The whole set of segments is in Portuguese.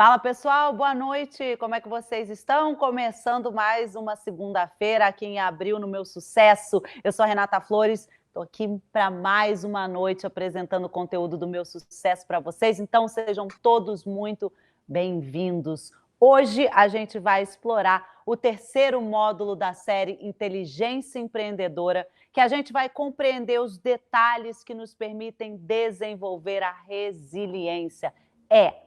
Fala pessoal, boa noite, como é que vocês estão? Começando mais uma segunda-feira aqui em abril no Meu Sucesso. Eu sou a Renata Flores, estou aqui para mais uma noite apresentando o conteúdo do Meu Sucesso para vocês, então sejam todos muito bem-vindos. Hoje a gente vai explorar o terceiro módulo da série Inteligência Empreendedora, que a gente vai compreender os detalhes que nos permitem desenvolver a resiliência.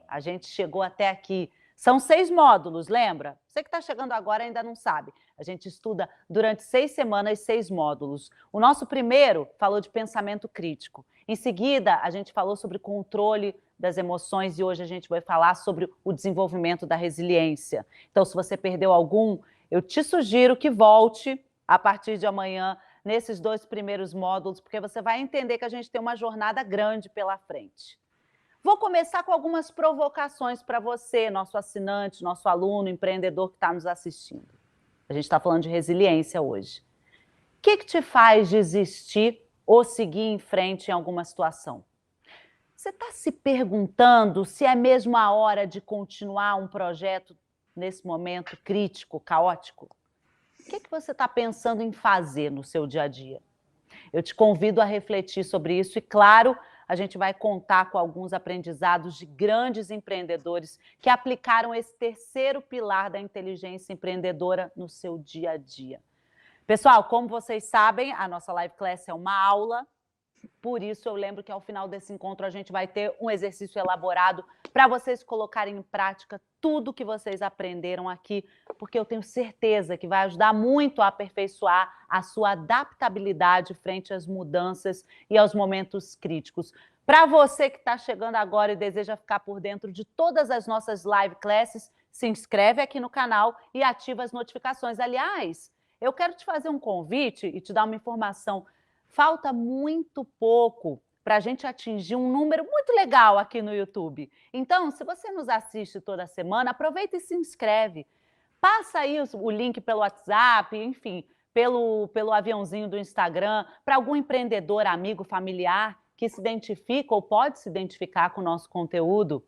A gente chegou até aqui. São 6 módulos, lembra? Você que está chegando agora ainda não sabe. A gente estuda durante 6 semanas, 6 módulos. O nosso primeiro falou de pensamento crítico. Em seguida, a gente falou sobre controle das emoções e hoje a gente vai falar sobre o desenvolvimento da resiliência. Então, se você perdeu algum, eu te sugiro que volte a partir de amanhã nesses 2 primeiros módulos, porque você vai entender que a gente tem uma jornada grande pela frente. Vou começar com algumas provocações para você, nosso assinante, nosso aluno, empreendedor que está nos assistindo. A gente está falando de resiliência hoje. O que te faz desistir ou seguir em frente em alguma situação? Você está se perguntando se é mesmo a hora de continuar um projeto nesse momento crítico, caótico? O que você está pensando em fazer no seu dia a dia? Eu te convido a refletir sobre isso e, claro, a gente vai contar com alguns aprendizados de grandes empreendedores que aplicaram esse terceiro pilar da inteligência empreendedora no seu dia a dia. Pessoal, como vocês sabem, a nossa live class é uma aula, por isso eu lembro que ao final desse encontro a gente vai ter um exercício elaborado para vocês colocarem em prática tudo que vocês aprenderam aqui, porque eu tenho certeza que vai ajudar muito a aperfeiçoar a sua adaptabilidade frente às mudanças e aos momentos críticos. Para você que está chegando agora e deseja ficar por dentro de todas as nossas live classes, se inscreve aqui no canal e ativa as notificações. Aliás, eu quero te fazer um convite e te dar uma informação. Falta muito pouco para a gente atingir um número muito legal aqui no YouTube. Então, se você nos assiste toda semana, aproveita e se inscreve. Passa aí o link pelo WhatsApp, enfim, pelo aviãozinho do Instagram, para algum empreendedor, amigo, familiar que se identifica ou pode se identificar com o nosso conteúdo,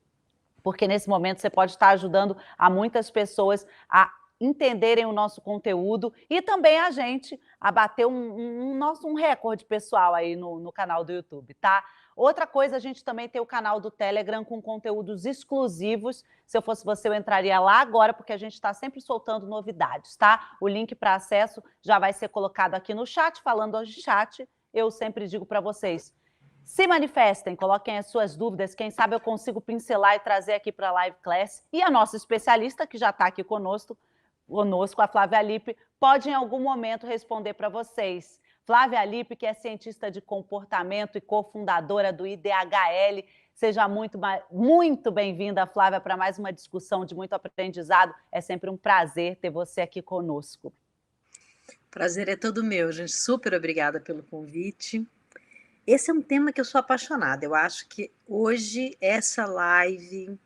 porque nesse momento você pode estar ajudando a muitas pessoas a entenderem o nosso conteúdo e também a gente a bater um recorde pessoal aí no canal do YouTube, tá? Outra coisa, a gente também tem o canal do Telegram com conteúdos exclusivos. Se eu fosse você, eu entraria lá agora, porque a gente está sempre soltando novidades, tá? O link para acesso já vai ser colocado aqui no chat. Falando hoje de chat, eu sempre digo para vocês, se manifestem, coloquem as suas dúvidas, quem sabe eu consigo pincelar e trazer aqui para a live class. E a nossa especialista, que já está aqui conosco, a Flávia Lippe, pode em algum momento responder para vocês. Flávia Lippe, que é cientista de comportamento e cofundadora do IDHL. Seja muito bem-vinda, Flávia, para mais uma discussão de muito aprendizado. É sempre um prazer ter você aqui conosco. Prazer é todo meu, gente. Super obrigada pelo convite. Esse é um tema que eu sou apaixonada. Eu acho que hoje essa live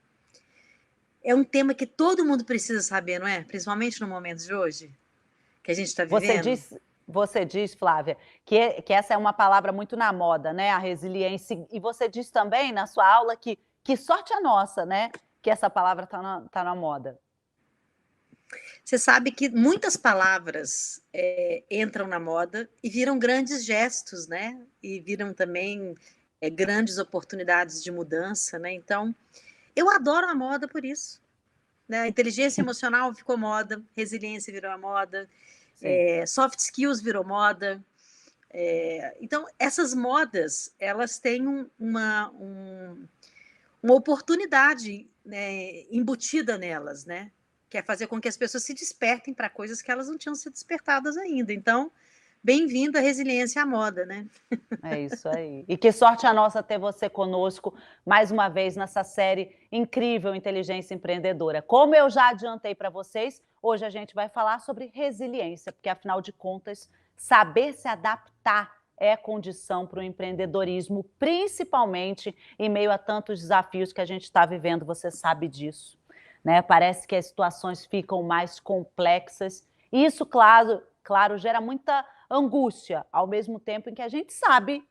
é um tema que todo mundo precisa saber, não é? Principalmente no momento de hoje, que a gente está vivendo. Você diz, Flávia, que essa é uma palavra muito na moda, né? A resiliência. E você diz também na sua aula que sorte a nossa, né? Que essa palavra tá na moda. Você sabe que muitas palavras entram na moda e viram grandes gestos, né? E viram também grandes oportunidades de mudança, né? Então, eu adoro a moda por isso. Né? Inteligência emocional ficou moda, resiliência virou a moda, soft skills virou moda. Então, essas modas, elas têm uma oportunidade, né, embutida nelas, né? Que é fazer com que as pessoas se despertem para coisas que elas não tinham sido despertadas ainda. Então, bem-vindo à resiliência à moda, né? É isso aí. E que sorte a nossa ter você conosco mais uma vez nessa série incrível Inteligência Empreendedora. Como eu já adiantei para vocês, hoje a gente vai falar sobre resiliência, porque afinal de contas, saber se adaptar é condição para o empreendedorismo, principalmente em meio a tantos desafios que a gente está vivendo, você sabe disso. Né? Parece que as situações ficam mais complexas. E isso, claro, gera muita angústia, ao mesmo tempo em que a gente sabe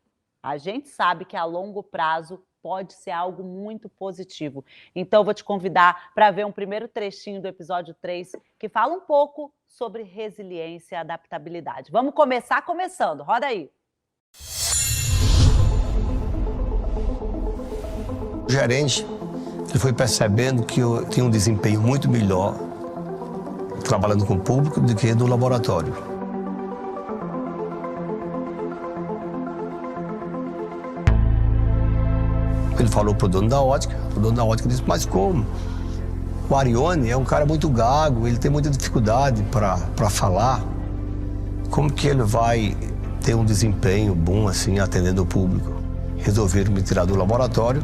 que a longo prazo pode ser algo muito positivo. Então, eu vou te convidar para ver um primeiro trechinho do episódio 3, que fala um pouco sobre resiliência e adaptabilidade. Vamos começar começando, roda aí. O gerente, ele foi percebendo que eu tinha um desempenho muito melhor trabalhando com o público do que no laboratório. Ele falou pro dono da ótica, o dono da ótica disse, mas como? O Arione é um cara muito gago, ele tem muita dificuldade para falar. Como que ele vai ter um desempenho bom assim, atendendo o público? Resolveram me tirar do laboratório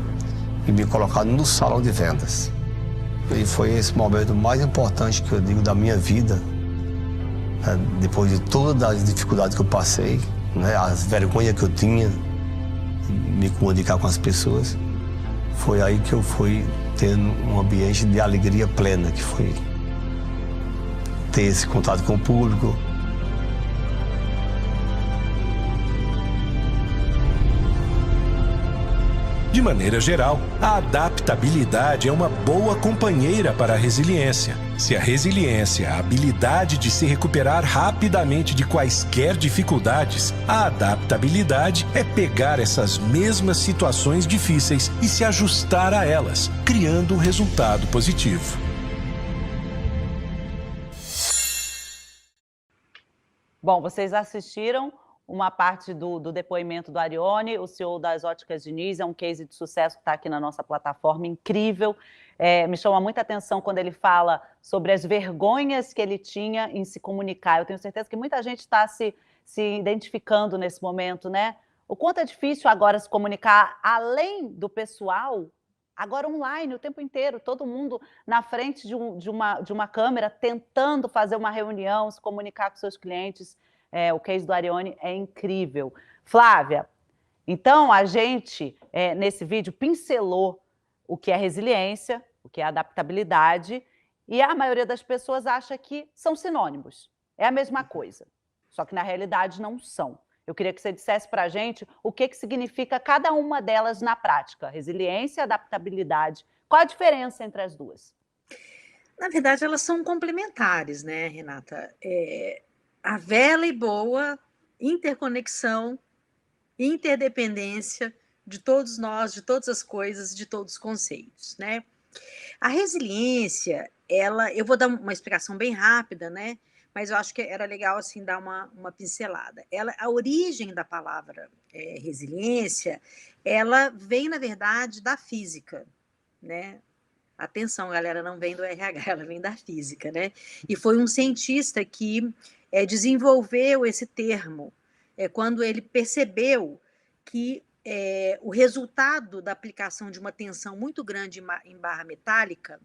e me colocar no salão de vendas. E foi esse momento mais importante que eu digo da minha vida, né? Depois de todas as dificuldades que eu passei, né? As vergonhas que eu tinha, me comunicar com as pessoas, foi aí que eu fui tendo um ambiente de alegria plena, que foi ter esse contato com o público. De maneira geral, a adaptabilidade é uma boa companheira para a resiliência. Se a resiliência é a habilidade de se recuperar rapidamente de quaisquer dificuldades, a adaptabilidade é pegar essas mesmas situações difíceis e se ajustar a elas, criando um resultado positivo. Bom, vocês assistiram uma parte do depoimento do Arione, o CEO das Óticas Diniz, é um case de sucesso que está aqui na nossa plataforma, incrível. Me chama muita atenção quando ele fala sobre as vergonhas que ele tinha em se comunicar. Eu tenho certeza que muita gente está se identificando nesse momento, né? O quanto é difícil agora se comunicar, além do pessoal, agora online, o tempo inteiro, todo mundo na frente de uma câmera, tentando fazer uma reunião, se comunicar com seus clientes. O case do Arione é incrível. Flávia, então a gente, nesse vídeo, pincelou o que é resiliência, o que é adaptabilidade, e a maioria das pessoas acha que são sinônimos. É a mesma coisa, só que na realidade não são. Eu queria que você dissesse para a gente o que significa cada uma delas na prática. Resiliência e adaptabilidade. Qual a diferença entre as duas? Na verdade, elas são complementares, né, Renata? A velha e boa interconexão, interdependência de todos nós, de todas as coisas, de todos os conceitos, né? A resiliência, eu vou dar uma explicação bem rápida, né? Mas eu acho que era legal assim dar uma pincelada. A origem da palavra resiliência, ela vem na verdade da física, né? Atenção, galera, não vem do RH, ela vem da física, né? E foi um cientista que desenvolveu esse termo quando ele percebeu que o resultado da aplicação de uma tensão muito grande em barra metálica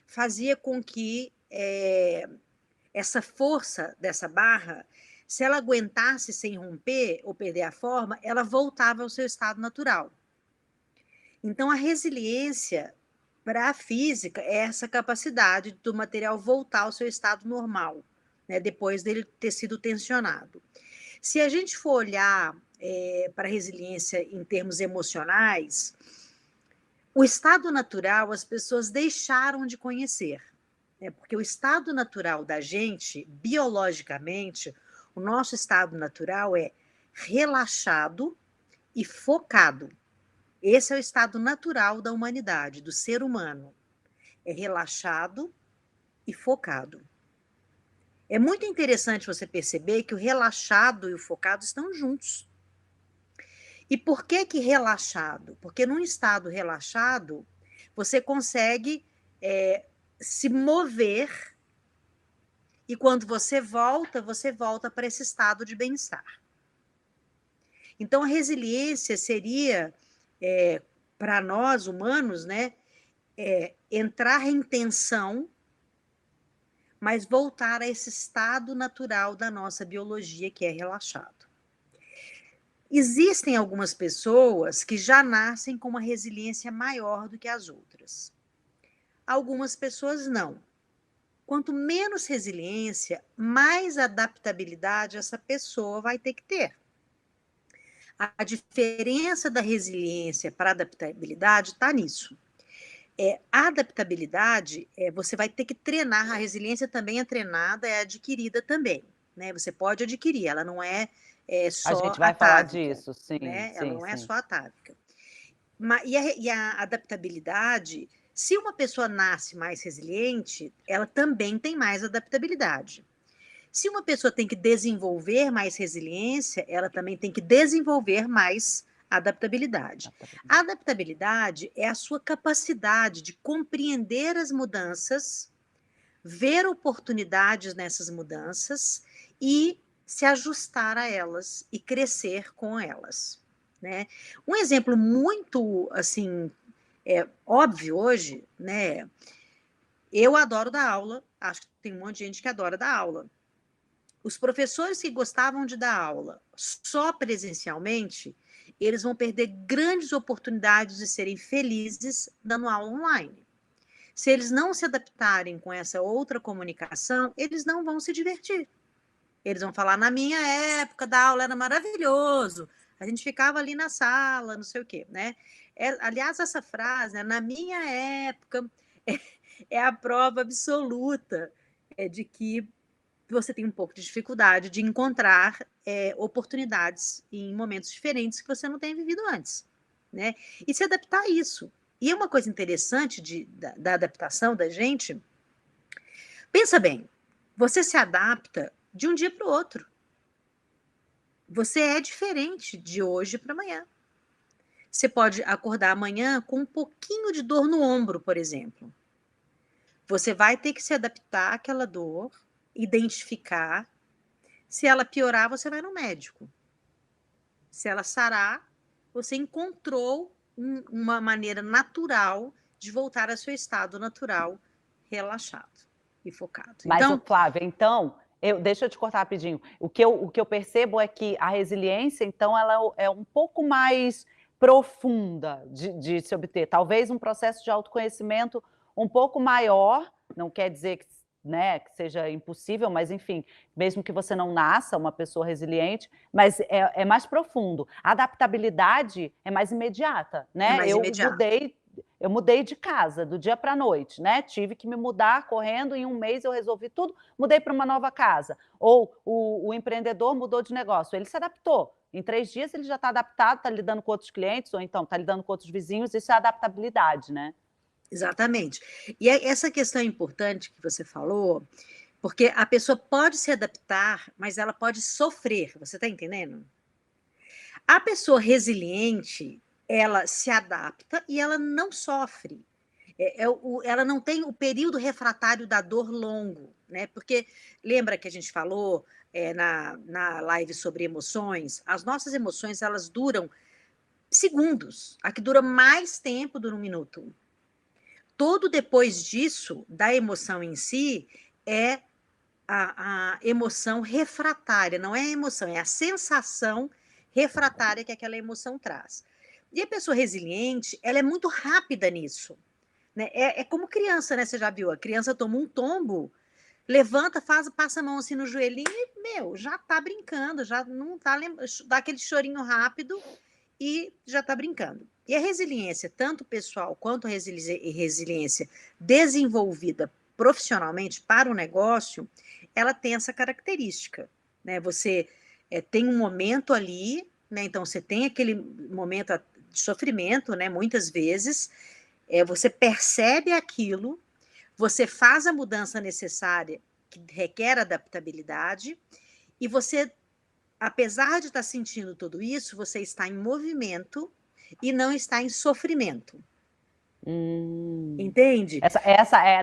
fazia com que essa força dessa barra, se ela aguentasse sem romper ou perder a forma, ela voltava ao seu estado natural. Então, a resiliência para a física é essa capacidade do material voltar ao seu estado normal, né, depois dele ter sido tensionado. Se a gente for olhar para a resiliência em termos emocionais, o estado natural as pessoas deixaram de conhecer, né, porque o estado natural da gente, biologicamente, o nosso estado natural é relaxado e focado. Esse é o estado natural da humanidade, do ser humano. É relaxado e focado. É muito interessante você perceber que o relaxado e o focado estão juntos. E por que relaxado? Porque num estado relaxado, você consegue se mover e quando você volta para esse estado de bem-estar. Então, a resiliência seria, para nós humanos, né, entrar em tensão, mas voltar a esse estado natural da nossa biologia, que é relaxado. Existem algumas pessoas que já nascem com uma resiliência maior do que as outras. Algumas pessoas não. Quanto menos resiliência, mais adaptabilidade essa pessoa vai ter que ter. A diferença da resiliência para a adaptabilidade está nisso. A adaptabilidade, você vai ter que treinar, a resiliência também é treinada, é adquirida também, né? Você pode adquirir, ela não é, A só gente vai falar atávica, disso, sim, né? Ela sim, não é sim. só atávica. E a adaptabilidade, se uma pessoa nasce mais resiliente, ela também tem mais adaptabilidade. Se uma pessoa tem que desenvolver mais resiliência, ela também tem que desenvolver mais adaptabilidade. A adaptabilidade é a sua capacidade de compreender as mudanças, ver oportunidades nessas mudanças e se ajustar a elas e crescer com elas, né? Um exemplo muito assim óbvio hoje, né? Eu adoro dar aula, acho que tem um monte de gente que adora dar aula. Os professores que gostavam de dar aula só presencialmente, eles vão perder grandes oportunidades de serem felizes dando aula online. Se eles não se adaptarem com essa outra comunicação, eles não vão se divertir. Eles vão falar, na minha época, da aula era maravilhoso, a gente ficava ali na sala, não sei o quê, né? Aliás, essa frase, né, na minha época, é a prova absoluta de que você tem um pouco de dificuldade de encontrar oportunidades em momentos diferentes que você não tenha vivido antes, né? E se adaptar a isso. E é uma coisa interessante da adaptação da gente. Pensa bem, você se adapta de um dia para o outro. Você é diferente de hoje para amanhã. Você pode acordar amanhã com um pouquinho de dor no ombro, por exemplo. Você vai ter que se adaptar àquela dor, identificar. Se ela piorar, você vai no médico. Se ela sarar, você encontrou uma maneira natural de voltar ao seu estado natural, relaxado e focado. Mas, ô, Então, Flávia, então, deixa eu te cortar rapidinho. O que eu percebo é que a resiliência, então, ela é um pouco mais profunda de se obter. Talvez um processo de autoconhecimento um pouco maior, não quer dizer que, né, que seja impossível, mas, enfim, mesmo que você não nasça uma pessoa resiliente, mas é mais profundo. A adaptabilidade é mais imediata, é né? mais imediato. Eu mudei de casa do dia para a noite, né? Tive que me mudar correndo, em um mês eu resolvi tudo, mudei para uma nova casa. Ou o empreendedor mudou de negócio, ele se adaptou. Em 3 dias ele já está adaptado, está lidando com outros clientes, ou então está lidando com outros vizinhos, isso é adaptabilidade, né? Exatamente. E essa questão é importante que você falou, porque a pessoa pode se adaptar, mas ela pode sofrer, você está entendendo? A pessoa resiliente, ela se adapta e ela não sofre. Ela não tem o período refratário da dor longo, né? Porque lembra que a gente falou na live sobre emoções? As nossas emoções, elas duram segundos. A que dura mais tempo dura 1 minuto. Todo depois disso, da emoção em si, é a emoção refratária, não é a emoção, é a sensação refratária que aquela emoção traz. E a pessoa resiliente, ela é muito rápida nisso, né? É como criança, né? Você já viu? A criança toma um tombo, levanta, passa a mão assim no joelhinho e, já tá brincando, já não tá dá aquele chorinho rápido e já tá brincando. E a resiliência, tanto pessoal quanto a resiliência desenvolvida profissionalmente para o negócio, ela tem essa característica, né? Você tem um momento ali, né? Então você tem aquele momento de sofrimento, né? Muitas vezes, você percebe aquilo, você faz a mudança necessária que requer adaptabilidade e você, apesar de estar sentindo tudo isso, você está em movimento e não está em sofrimento. Entende?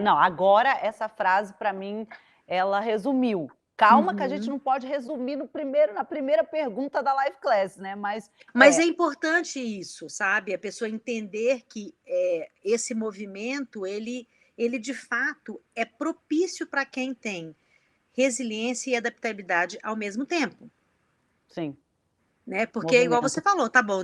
Não, agora essa frase para mim ela resumiu. Calma que a gente não pode resumir na primeira pergunta da Live Class, né? Mas é importante isso, sabe? A pessoa entender que esse movimento, ele de fato é propício para quem tem resiliência e adaptabilidade ao mesmo tempo. sim. Né? Porque, igual você falou, tá bom,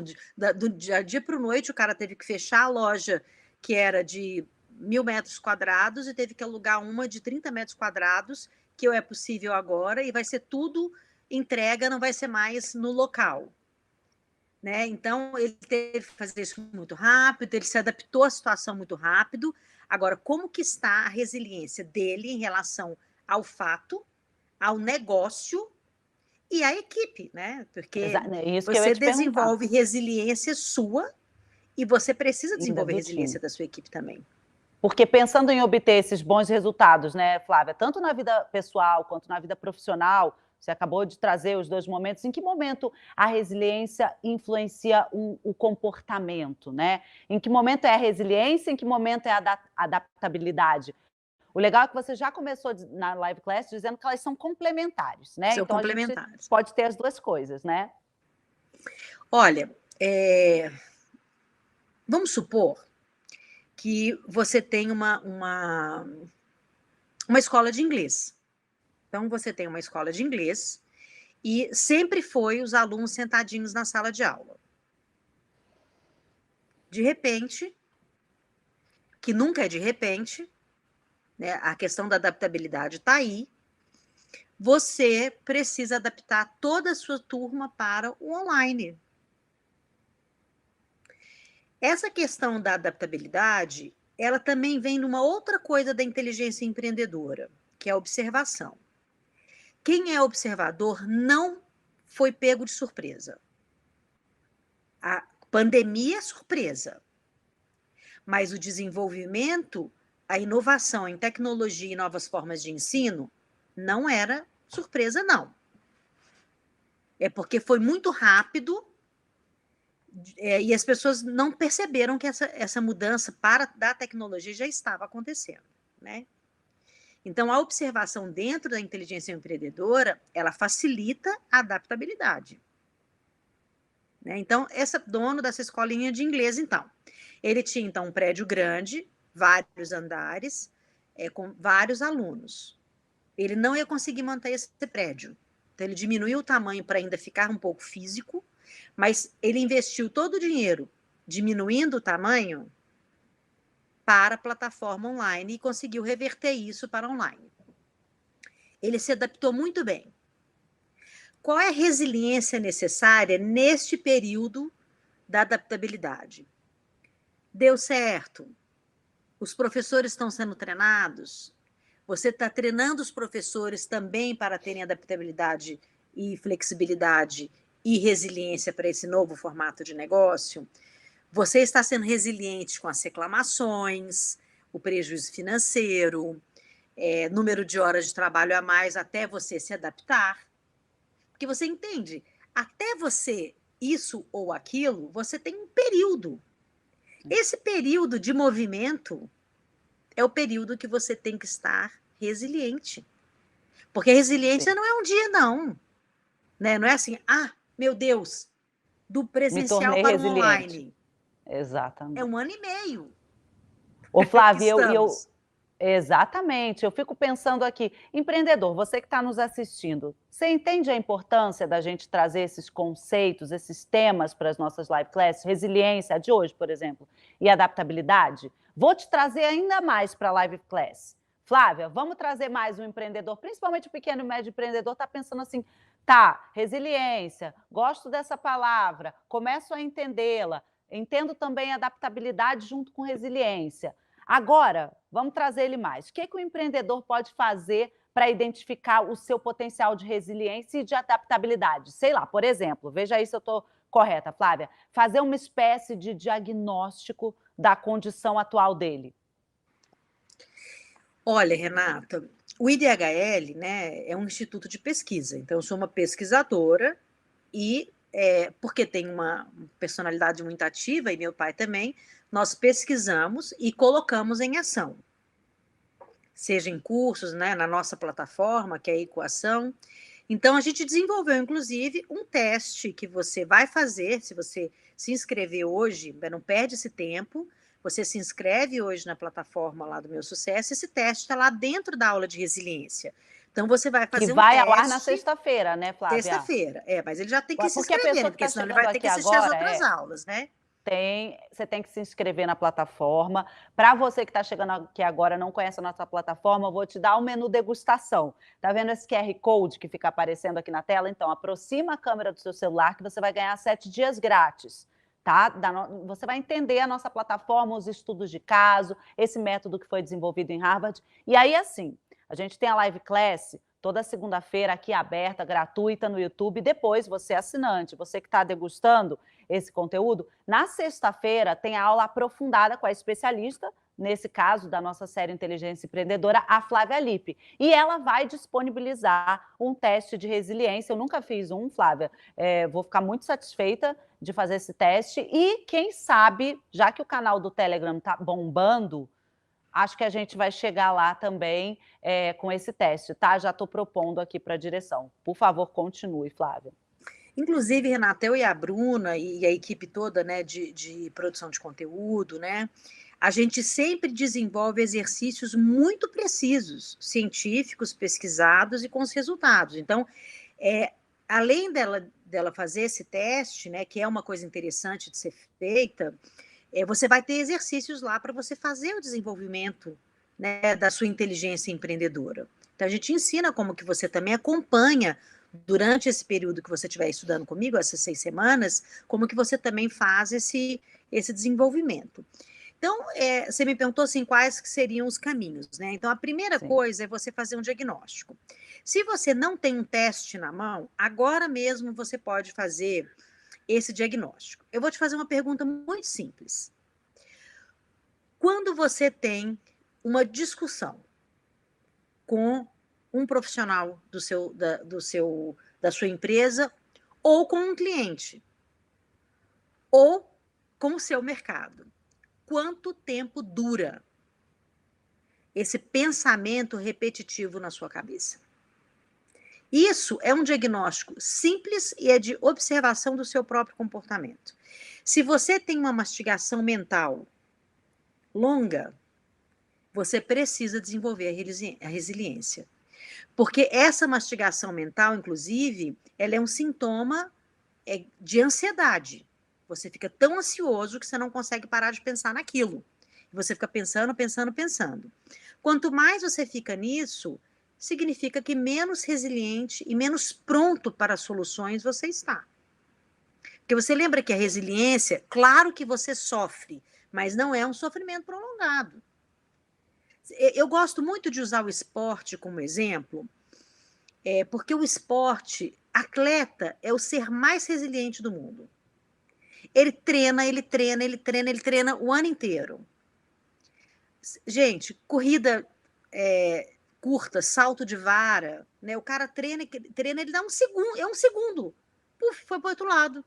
do dia para a noite o cara teve que fechar a loja que era de 1.000 metros quadrados e teve que alugar uma de 30 metros quadrados, que é possível agora, e vai ser tudo entrega, não vai ser mais no local. né? Então, ele teve que fazer isso muito rápido, ele se adaptou à situação muito rápido. Agora, como que está a resiliência dele em relação ao fato, ao negócio e à equipe, né? Porque Isso que eu ia você te perguntar. desenvolve resiliência sua e você precisa Ainda desenvolver do resiliência time. da sua equipe também. Porque pensando em obter esses bons resultados, né, Flávia, tanto na vida pessoal quanto na vida profissional, você acabou de trazer os dois momentos, em que momento a resiliência influencia o comportamento, né? Em que momento é a resiliência, em que momento é a adaptabilidade? O legal é que você já começou na live class dizendo que elas são complementares, né? São Então a gente complementares. pode ter as duas coisas, né? Olha, vamos supor que você tem uma escola de inglês. Então, você tem uma escola de inglês e sempre foi os alunos sentadinhos na sala de aula. De repente, que nunca é de repente, né, a questão da adaptabilidade está aí, você precisa adaptar toda a sua turma para o online. Essa questão da adaptabilidade, ela também vem numa outra coisa da inteligência empreendedora, que é a observação. Quem é observador não foi pego de surpresa. A pandemia é surpresa, mas o desenvolvimento, a inovação em tecnologia e novas formas de ensino não era surpresa, não. É porque foi muito rápido e as pessoas não perceberam que essa mudança da tecnologia já estava acontecendo, né? Então, a observação dentro da inteligência empreendedora, ela facilita a adaptabilidade. Né? Então, dono dessa escolinha de inglês, então, ele tinha, então, um prédio grande, vários andares, com vários alunos. Ele não ia conseguir manter esse prédio. Então, ele diminuiu o tamanho para ainda ficar um pouco físico, mas ele investiu todo o dinheiro diminuindo o tamanho para a plataforma online e conseguiu reverter isso para online. Ele se adaptou muito bem. Qual é a resiliência necessária neste período da adaptabilidade? Deu certo? Os professores estão sendo treinados? Você está treinando os professores também para terem adaptabilidade e flexibilidade e resiliência para esse novo formato de negócio? Você está sendo resiliente com as reclamações, o prejuízo financeiro, número de horas de trabalho a mais até você se adaptar. Porque você entende, até você isso ou aquilo, você tem um período. Esse período de movimento é o período que você tem que estar resiliente. Porque resiliência não é um dia, não. Né? Não é assim, meu Deus, do presencial para o online. Exatamente. É 1 ano e meio. Ô, Flávia, exatamente. Eu fico pensando aqui, empreendedor, você que está nos assistindo, você entende a importância da gente trazer esses conceitos, esses temas para as nossas live classes? Resiliência, a de hoje, por exemplo, e adaptabilidade? Vou te trazer ainda mais para a live class. Flávia, vamos trazer mais um empreendedor, principalmente o pequeno e médio empreendedor, está pensando assim, tá, resiliência, gosto dessa palavra, começo a entendê-la, entendo também a adaptabilidade junto com resiliência. Agora, vamos trazer ele mais. O que o empreendedor pode fazer para identificar o seu potencial de resiliência e de adaptabilidade? Sei lá, por exemplo, veja aí se eu estou correta, Flávia, fazer uma espécie de diagnóstico da condição atual dele. Olha, Renata, o IDHL, né, é um instituto de pesquisa, então eu sou uma pesquisadora e porque tem uma personalidade muito ativa, e meu pai também, nós pesquisamos e colocamos em ação. Seja em cursos, né, na nossa plataforma, que é a Equação. Então, a gente desenvolveu, inclusive, um teste que você vai fazer, se você se inscrever hoje, não perde esse tempo, você se inscreve hoje na plataforma lá do Meu Sucesso, esse teste está lá dentro da aula de resiliência. Então, você vai fazer um teste... Que vai ao ar na sexta-feira, né, Flávia? Sexta-feira, mas ele já tem que se inscrever, né? Porque senão ele vai ter que assistir agora, as outras aulas, né? você tem que se inscrever na plataforma. Para você que está chegando aqui agora e não conhece a nossa plataforma, eu vvou te dar o menu degustação. Tá vendo esse QR Code que fica aparecendo aqui na tela? Então, aproxima a câmera do seu celular que você vai ganhar 7 dias grátis. Tá? Você vai entender a nossa plataforma, os estudos de caso, esse método que foi desenvolvido em Harvard. E aí, assim, a gente tem a Live Class toda segunda-feira aqui aberta, gratuita no YouTube. Depois, você assinante, você que está degustando esse conteúdo, na sexta-feira tem a aula aprofundada com a especialista, nesse caso da nossa série Inteligência Empreendedora, a Flávia Lippe. E ela vai disponibilizar um teste de resiliência. Eu nunca fiz um, Flávia. Vou ficar muito satisfeita de fazer esse teste. E quem sabe, já que o canal do Telegram está bombando, acho que a gente vai chegar lá também com esse teste, tá? Já estou propondo aqui para a direção. Por favor, continue, Flávia. Inclusive, Renata, eu e a Bruna e a equipe toda, né, de produção de conteúdo, né, a gente sempre desenvolve exercícios muito precisos, científicos, pesquisados e com os resultados. Então, além dela fazer esse teste, né, que é uma coisa interessante de ser feita, você vai ter exercícios lá para você fazer o desenvolvimento, né, da sua inteligência empreendedora. Então, a gente ensina como que você também acompanha, durante esse período que você estiver estudando comigo, essas 6 semanas, como que você também faz esse desenvolvimento. Então, você me perguntou assim, quais que seriam os caminhos, né? Então, a primeira coisa é você fazer um diagnóstico. Se você não tem um teste na mão, agora mesmo você pode fazer esse diagnóstico. Eu vou te fazer uma pergunta muito simples. Quando você tem uma discussão com um profissional da sua empresa, ou com um cliente, ou com o seu mercado, quanto tempo dura esse pensamento repetitivo na sua cabeça? Isso é um diagnóstico simples e é de observação do seu próprio comportamento. Se você tem uma mastigação mental longa, você precisa desenvolver a resiliência. Porque essa mastigação mental, inclusive, ela é um sintoma de ansiedade. Você fica tão ansioso que você não consegue parar de pensar naquilo. Você fica pensando, pensando, pensando. Quanto mais você fica nisso, significa que menos resiliente e menos pronto para soluções você está. Porque você lembra que a resiliência, claro que você sofre, mas não é um sofrimento prolongado. Eu gosto muito de usar o esporte como exemplo, porque o esporte, atleta, é o ser mais resiliente do mundo. Ele treina, ele treina, ele treina, ele treina o ano inteiro. Gente, corrida curta, salto de vara, né? O cara treina, ele dá um segundo. Puf, foi para o outro lado.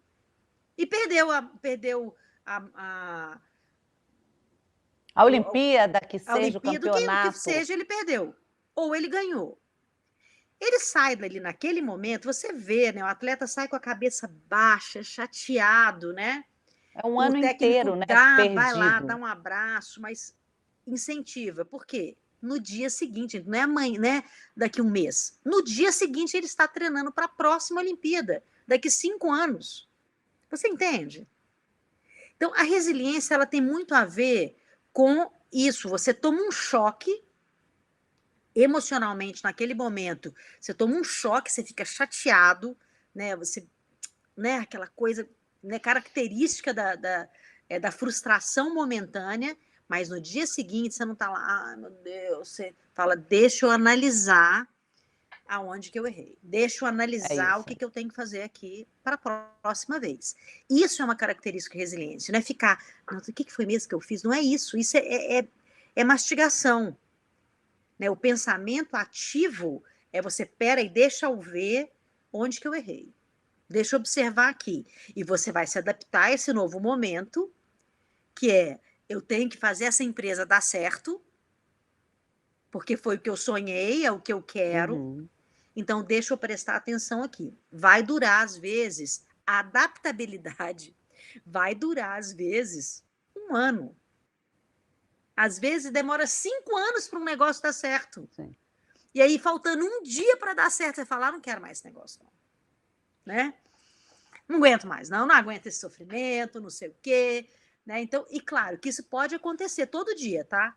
E perdeu a Olimpíada, que seja o campeonato. Que seja, ele perdeu. Ou ele ganhou. Ele sai dali naquele momento, você vê, né? O atleta sai com a cabeça baixa, chateado, né? É um ano inteiro, né? Vai lá, dá um abraço, mas incentiva. Por quê? No dia seguinte, não é amanhã, né? Daqui um mês. No dia seguinte, ele está treinando para a próxima Olimpíada, daqui 5 anos. Você entende? Então, a resiliência, ela tem muito a ver com isso. Você toma um choque emocionalmente naquele momento. Você toma um choque, você fica chateado, né? Você, né? Aquela coisa, né? Característica da frustração momentânea, mas no dia seguinte você não está lá, ai meu Deus, você fala, deixa eu analisar aonde que eu errei. Deixa eu analisar o que eu tenho que fazer aqui para a próxima vez. Isso é uma característica de resiliência, não é ficar, nossa, o que foi mesmo que eu fiz? Não é isso, isso é mastigação. Né? O pensamento ativo é você, pera e deixa eu ver onde que eu errei. Deixa eu observar aqui. E você vai se adaptar a esse novo momento, que eu tenho que fazer essa empresa dar certo, porque foi o que eu sonhei, é o que eu quero. Uhum. Então, deixa eu prestar atenção aqui. Vai durar, às vezes, a adaptabilidade vai durar, às vezes, 1 ano. Às vezes, demora 5 anos para um negócio dar certo. Sim. E aí, faltando 1 dia para dar certo, você fala, não quero mais esse negócio, não. Né? não aguento mais, não aguento esse sofrimento, não sei o quê, né? Então, e claro que isso pode acontecer todo dia, tá?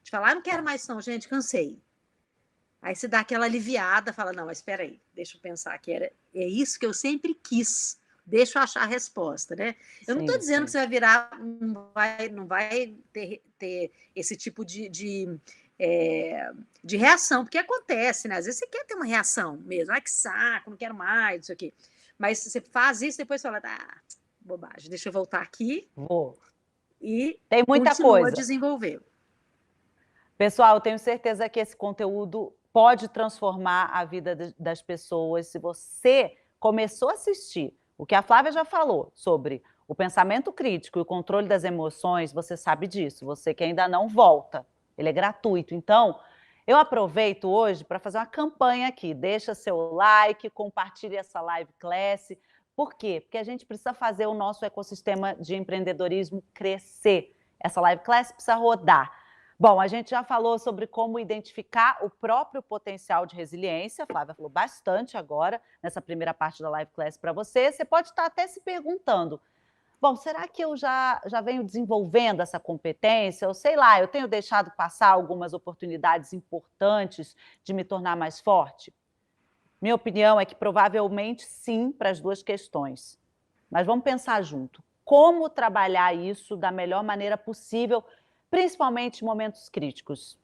De falar, não quero mais não, gente, cansei. Aí você dá aquela aliviada, fala, não, mas espera aí, deixa eu pensar que é isso que eu sempre quis, deixa eu achar a resposta, né? Eu não estou dizendo que você vai virar, não vai ter esse tipo de reação, porque acontece, né? Às vezes você quer ter uma reação mesmo, ai que saco, não quero mais, isso aqui. Mas você faz isso, depois você fala, bobagem, deixa eu voltar aqui e tem muita continua coisa a desenvolver. Pessoal, eu tenho certeza que esse conteúdo pode transformar a vida das pessoas. Se você começou a assistir o que a Flávia já falou sobre o pensamento crítico e o controle das emoções, você sabe disso. Você que ainda não volta, ele é gratuito. Então, eu aproveito hoje para fazer uma campanha aqui. Deixa seu like, compartilhe essa live class. Por quê? Porque a gente precisa fazer o nosso ecossistema de empreendedorismo crescer. Essa live class precisa rodar. Bom, a gente já falou sobre como identificar o próprio potencial de resiliência. A Flávia falou bastante agora, nessa primeira parte da live class para você. Você pode estar até se perguntando, bom, será que eu já venho desenvolvendo essa competência? Ou sei lá, eu tenho deixado passar algumas oportunidades importantes de me tornar mais forte? Minha opinião é que provavelmente sim para as duas questões. Mas vamos pensar junto. Como trabalhar isso da melhor maneira possível, principalmente em momentos críticos?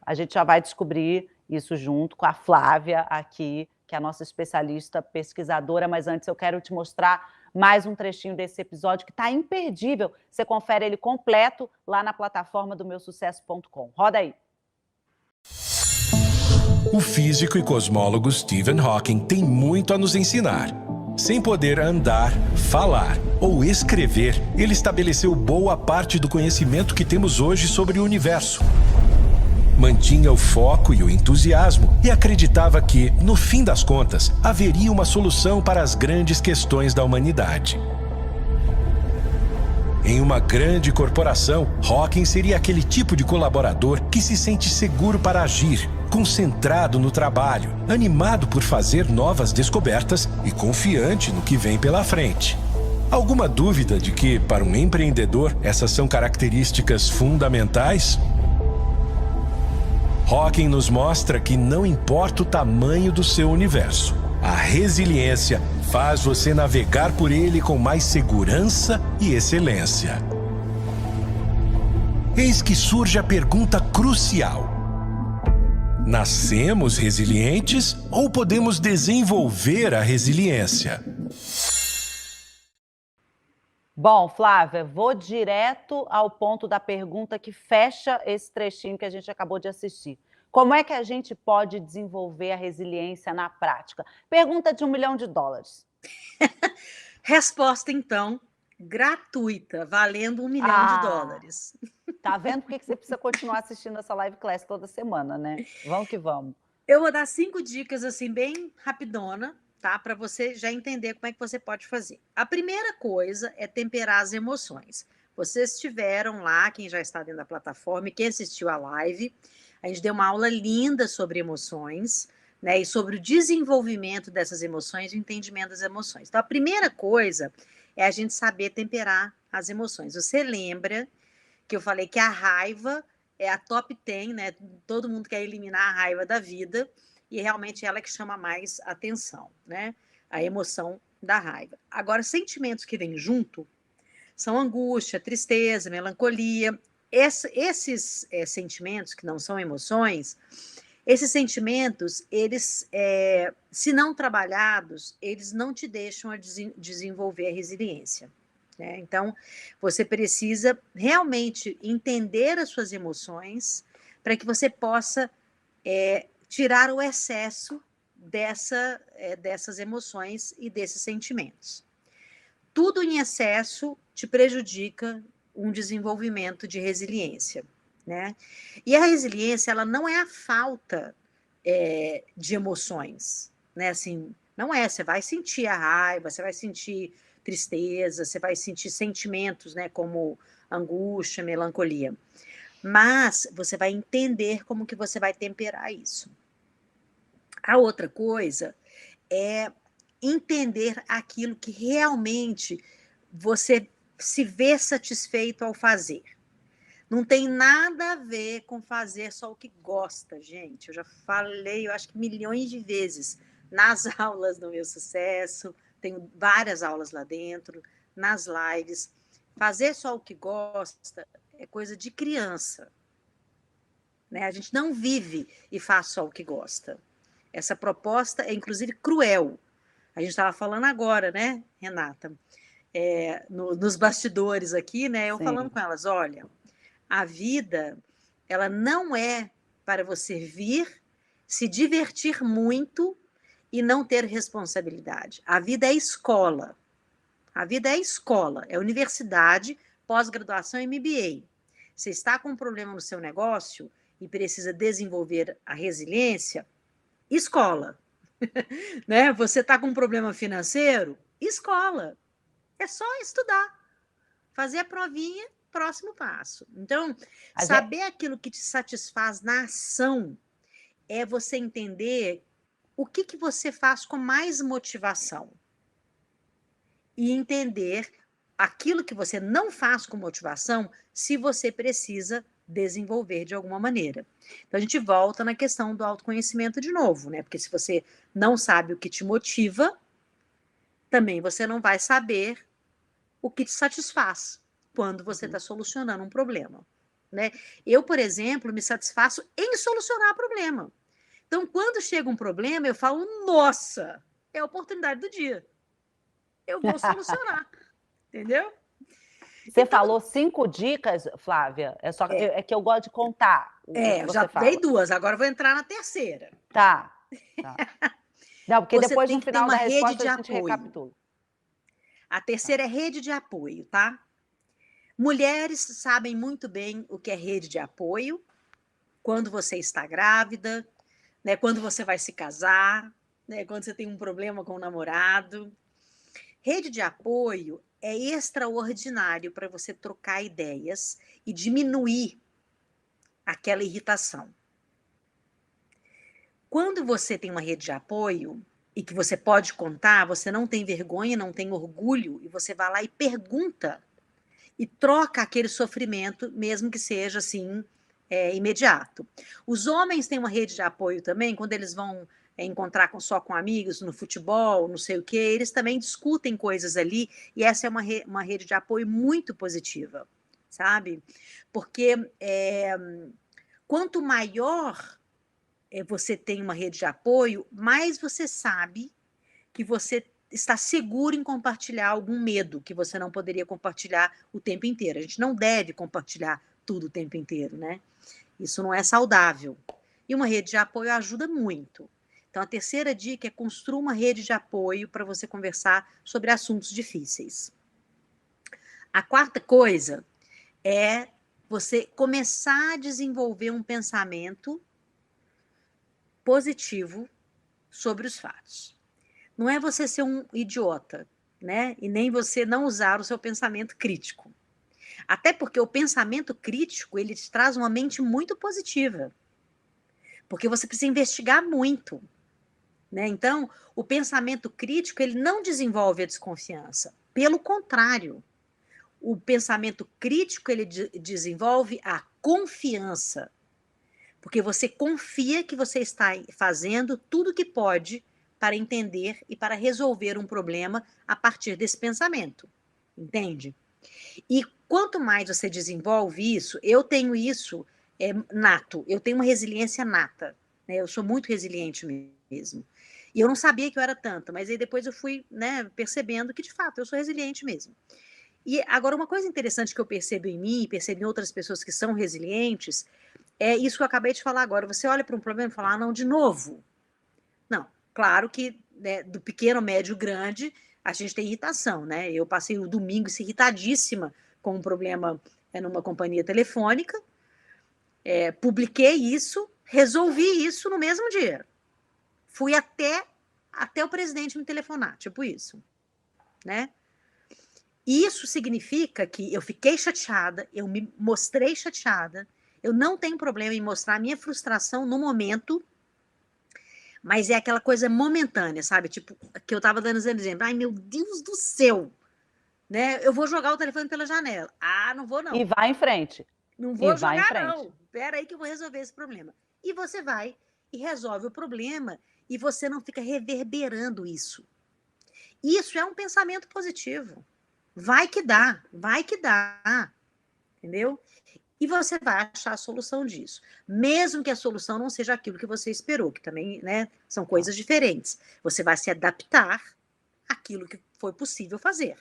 A gente já vai descobrir isso junto com a Flávia aqui, que é a nossa especialista pesquisadora, mas antes eu quero te mostrar mais um trechinho desse episódio que está imperdível. Você confere ele completo lá na plataforma do meusucesso.com. Roda aí. O físico e cosmólogo Stephen Hawking tem muito a nos ensinar. Sem poder andar, falar ou escrever, ele estabeleceu boa parte do conhecimento que temos hoje sobre o universo. Mantinha o foco e o entusiasmo e acreditava que, no fim das contas, haveria uma solução para as grandes questões da humanidade. Em uma grande corporação, Hawking seria aquele tipo de colaborador que se sente seguro para agir, concentrado no trabalho, animado por fazer novas descobertas e confiante no que vem pela frente. Alguma dúvida de que, para um empreendedor, essas são características fundamentais? Hawking nos mostra que não importa o tamanho do seu universo, a resiliência faz você navegar por ele com mais segurança e excelência. Eis que surge a pergunta crucial: nascemos resilientes ou podemos desenvolver a resiliência? Bom, Flávia, vou direto ao ponto da pergunta que fecha esse trechinho que a gente acabou de assistir. Como é que a gente pode desenvolver a resiliência na prática? Pergunta de $1 milhão. Resposta, então, gratuita, valendo $1 milhão. Tá vendo por que você precisa continuar assistindo essa live class toda semana, né? Vamos que vamos. Eu vou dar 5 dicas, assim, bem rapidona, tá? Para você já entender como é que você pode fazer. A primeira coisa é temperar as emoções. Vocês tiveram lá, quem já está dentro da plataforma e quem assistiu a live, a gente deu uma aula linda sobre emoções, né? E sobre o desenvolvimento dessas emoções, o entendimento das emoções. Então, a primeira coisa é a gente saber temperar as emoções. Você lembra que eu falei que a raiva é a top 10, né? Todo mundo quer eliminar a raiva da vida e realmente ela é que chama mais atenção, né? A emoção da raiva. Agora, sentimentos que vêm junto são angústia, tristeza, melancolia. Esses sentimentos que não são emoções, esses sentimentos, eles, se não trabalhados, eles não te deixam desenvolver a resiliência. Né? Então, você precisa realmente entender as suas emoções para que você possa tirar o excesso dessas emoções e desses sentimentos. Tudo em excesso te prejudica um desenvolvimento de resiliência. Né? E a resiliência, ela não é a falta de emoções. Né? Assim, não é, você vai sentir a raiva, você vai sentir tristeza, você vai sentir sentimentos, né, como angústia, melancolia. Mas você vai entender como que você vai temperar isso. A outra coisa é entender aquilo que realmente você se vê satisfeito ao fazer. Não tem nada a ver com fazer só o que gosta, gente. Eu já falei, eu acho que milhões de vezes, nas aulas do Meu Sucesso, tenho várias aulas lá dentro, nas lives. Fazer só o que gosta é coisa de criança, né? A gente não vive e faz só o que gosta. Essa proposta é, inclusive, cruel. A gente estava falando agora, né, Renata? Nos bastidores aqui, né? Eu Sim. falando com elas, olha, a vida, ela não é para você vir, se divertir muito e não ter responsabilidade. A vida é escola. A vida é escola, é universidade, pós-graduação e MBA. Você está com um problema no seu negócio e precisa desenvolver a resiliência, escola. Né? Você está com um problema financeiro, escola. É só estudar, fazer a provinha, próximo passo. Então, saber aquilo que te satisfaz na ação é você entender o que você faz com mais motivação. E entender aquilo que você não faz com motivação, se você precisa desenvolver de alguma maneira. Então, a gente volta na questão do autoconhecimento de novo, né? Porque se você não sabe o que te motiva, também você não vai saber o que te satisfaz quando você está solucionando um problema, né? Eu, por exemplo, me satisfaço em solucionar problema. Então, quando chega um problema, eu falo, nossa, é a oportunidade do dia. Eu vou solucionar, entendeu? Você então, falou 5 dicas, Flávia, é que eu gosto de contar. Já dei 2, agora eu vou entrar na terceira. Tá. Não, porque você depois tem no final da resposta a gente apoio. recapitula. A terceira é rede de apoio, tá? Mulheres sabem muito bem o que é rede de apoio, quando você está grávida, né, quando você vai se casar, né, quando você tem um problema com o namorado. Rede de apoio é extraordinário para você trocar ideias e diminuir aquela irritação. Quando você tem uma rede de apoio e que você pode contar, você não tem vergonha, não tem orgulho, e você vai lá e pergunta e troca aquele sofrimento, mesmo que seja assim, imediato. Os homens têm uma rede de apoio também, quando eles vão encontrar só com amigos, no futebol, não sei o quê, eles também discutem coisas ali, e essa é uma rede de apoio muito positiva, sabe? Porque quanto maior você tem uma rede de apoio, mais você sabe que você está seguro em compartilhar algum medo que você não poderia compartilhar o tempo inteiro. A gente não deve compartilhar tudo o tempo inteiro, né? Isso não é saudável. E uma rede de apoio ajuda muito. Então, a terceira dica é construir uma rede de apoio para você conversar sobre assuntos difíceis. A quarta coisa é você começar a desenvolver um pensamento positivo sobre os fatos. Não é você ser um idiota, né? E nem você não usar o seu pensamento crítico. Até porque o pensamento crítico, ele te traz uma mente muito positiva. Porque você precisa investigar muito, né? Então, o pensamento crítico, ele não desenvolve a desconfiança. Pelo contrário, o pensamento crítico, ele desenvolve a confiança. Porque você confia que você está fazendo tudo o que pode para entender e para resolver um problema a partir desse pensamento. Entende? E quanto mais você desenvolve isso, eu tenho isso nato, eu tenho uma resiliência nata, né? Eu sou muito resiliente mesmo. E eu não sabia que eu era tanto, mas aí depois eu fui, né, percebendo que, de fato, eu sou resiliente mesmo. E agora, uma coisa interessante que eu percebo em mim, percebo em outras pessoas que são resilientes, é isso que eu acabei de falar agora. Você olha para um problema e fala, não, de novo. Não, claro que, né, do pequeno, médio, grande, a gente tem irritação, né? Eu passei o domingo irritadíssima com um problema numa companhia telefônica, publiquei isso, resolvi isso no mesmo dia. Fui até o presidente me telefonar, tipo isso, né? Isso significa que eu fiquei chateada, eu me mostrei chateada, eu não tenho problema em mostrar a minha frustração no momento, mas é aquela coisa momentânea, sabe? Tipo, que eu estava dando exemplo. Ai, meu Deus do céu! Né? Eu vou jogar o telefone pela janela. Ah, não vou, não. E vai em frente. Não vou vai em jogar, frente. não. Espera aí que eu vou resolver esse problema. E você vai e resolve o problema e você não fica reverberando isso. Isso é um pensamento positivo. Vai que dá, entendeu? E você vai achar a solução disso. Mesmo que a solução não seja aquilo que você esperou, que também, né, são coisas diferentes. Você vai se adaptar àquilo que foi possível fazer.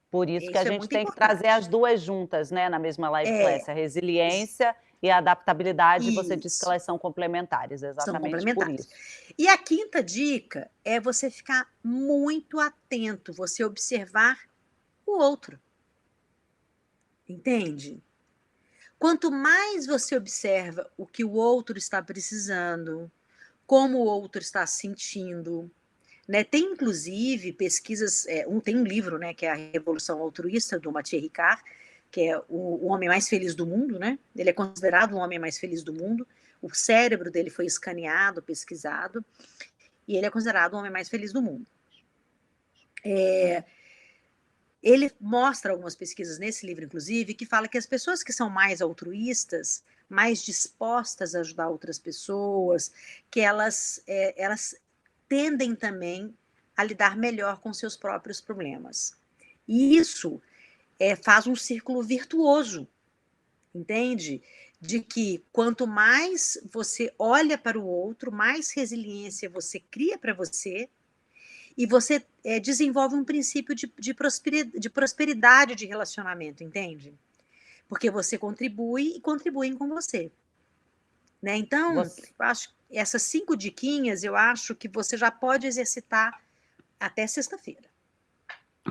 Por isso que a Isso é gente muito tem que importante. trazer as duas juntas, né, na mesma live É. class, a resiliência e a adaptabilidade, você disse que Isso. elas são complementares, São exatamente por complementares. isso. E a quinta dica é você ficar muito atento, você observar o outro. Entende? Quanto mais você observa o que o outro está precisando, como o outro está sentindo, né? Tem inclusive pesquisas, tem um livro, né, que é A Revolução Altruísta, do Mathieu Ricard, que é o homem mais feliz do mundo, né? Ele é considerado o homem mais feliz do mundo. O cérebro dele foi escaneado, pesquisado, e ele é considerado o homem mais feliz do mundo. Ele mostra algumas pesquisas nesse livro, inclusive, que fala que as pessoas que são mais altruístas, mais dispostas a ajudar outras pessoas, que elas tendem também a lidar melhor com seus próprios problemas. E isso faz um círculo virtuoso, entende? De que quanto mais você olha para o outro, mais resiliência você cria para você, e você desenvolve um princípio de prosperidade de relacionamento, entende? Porque você contribui e contribuem com você. Né? Então, eu acho que essas 5 diquinhas, eu acho que você já pode exercitar até sexta-feira.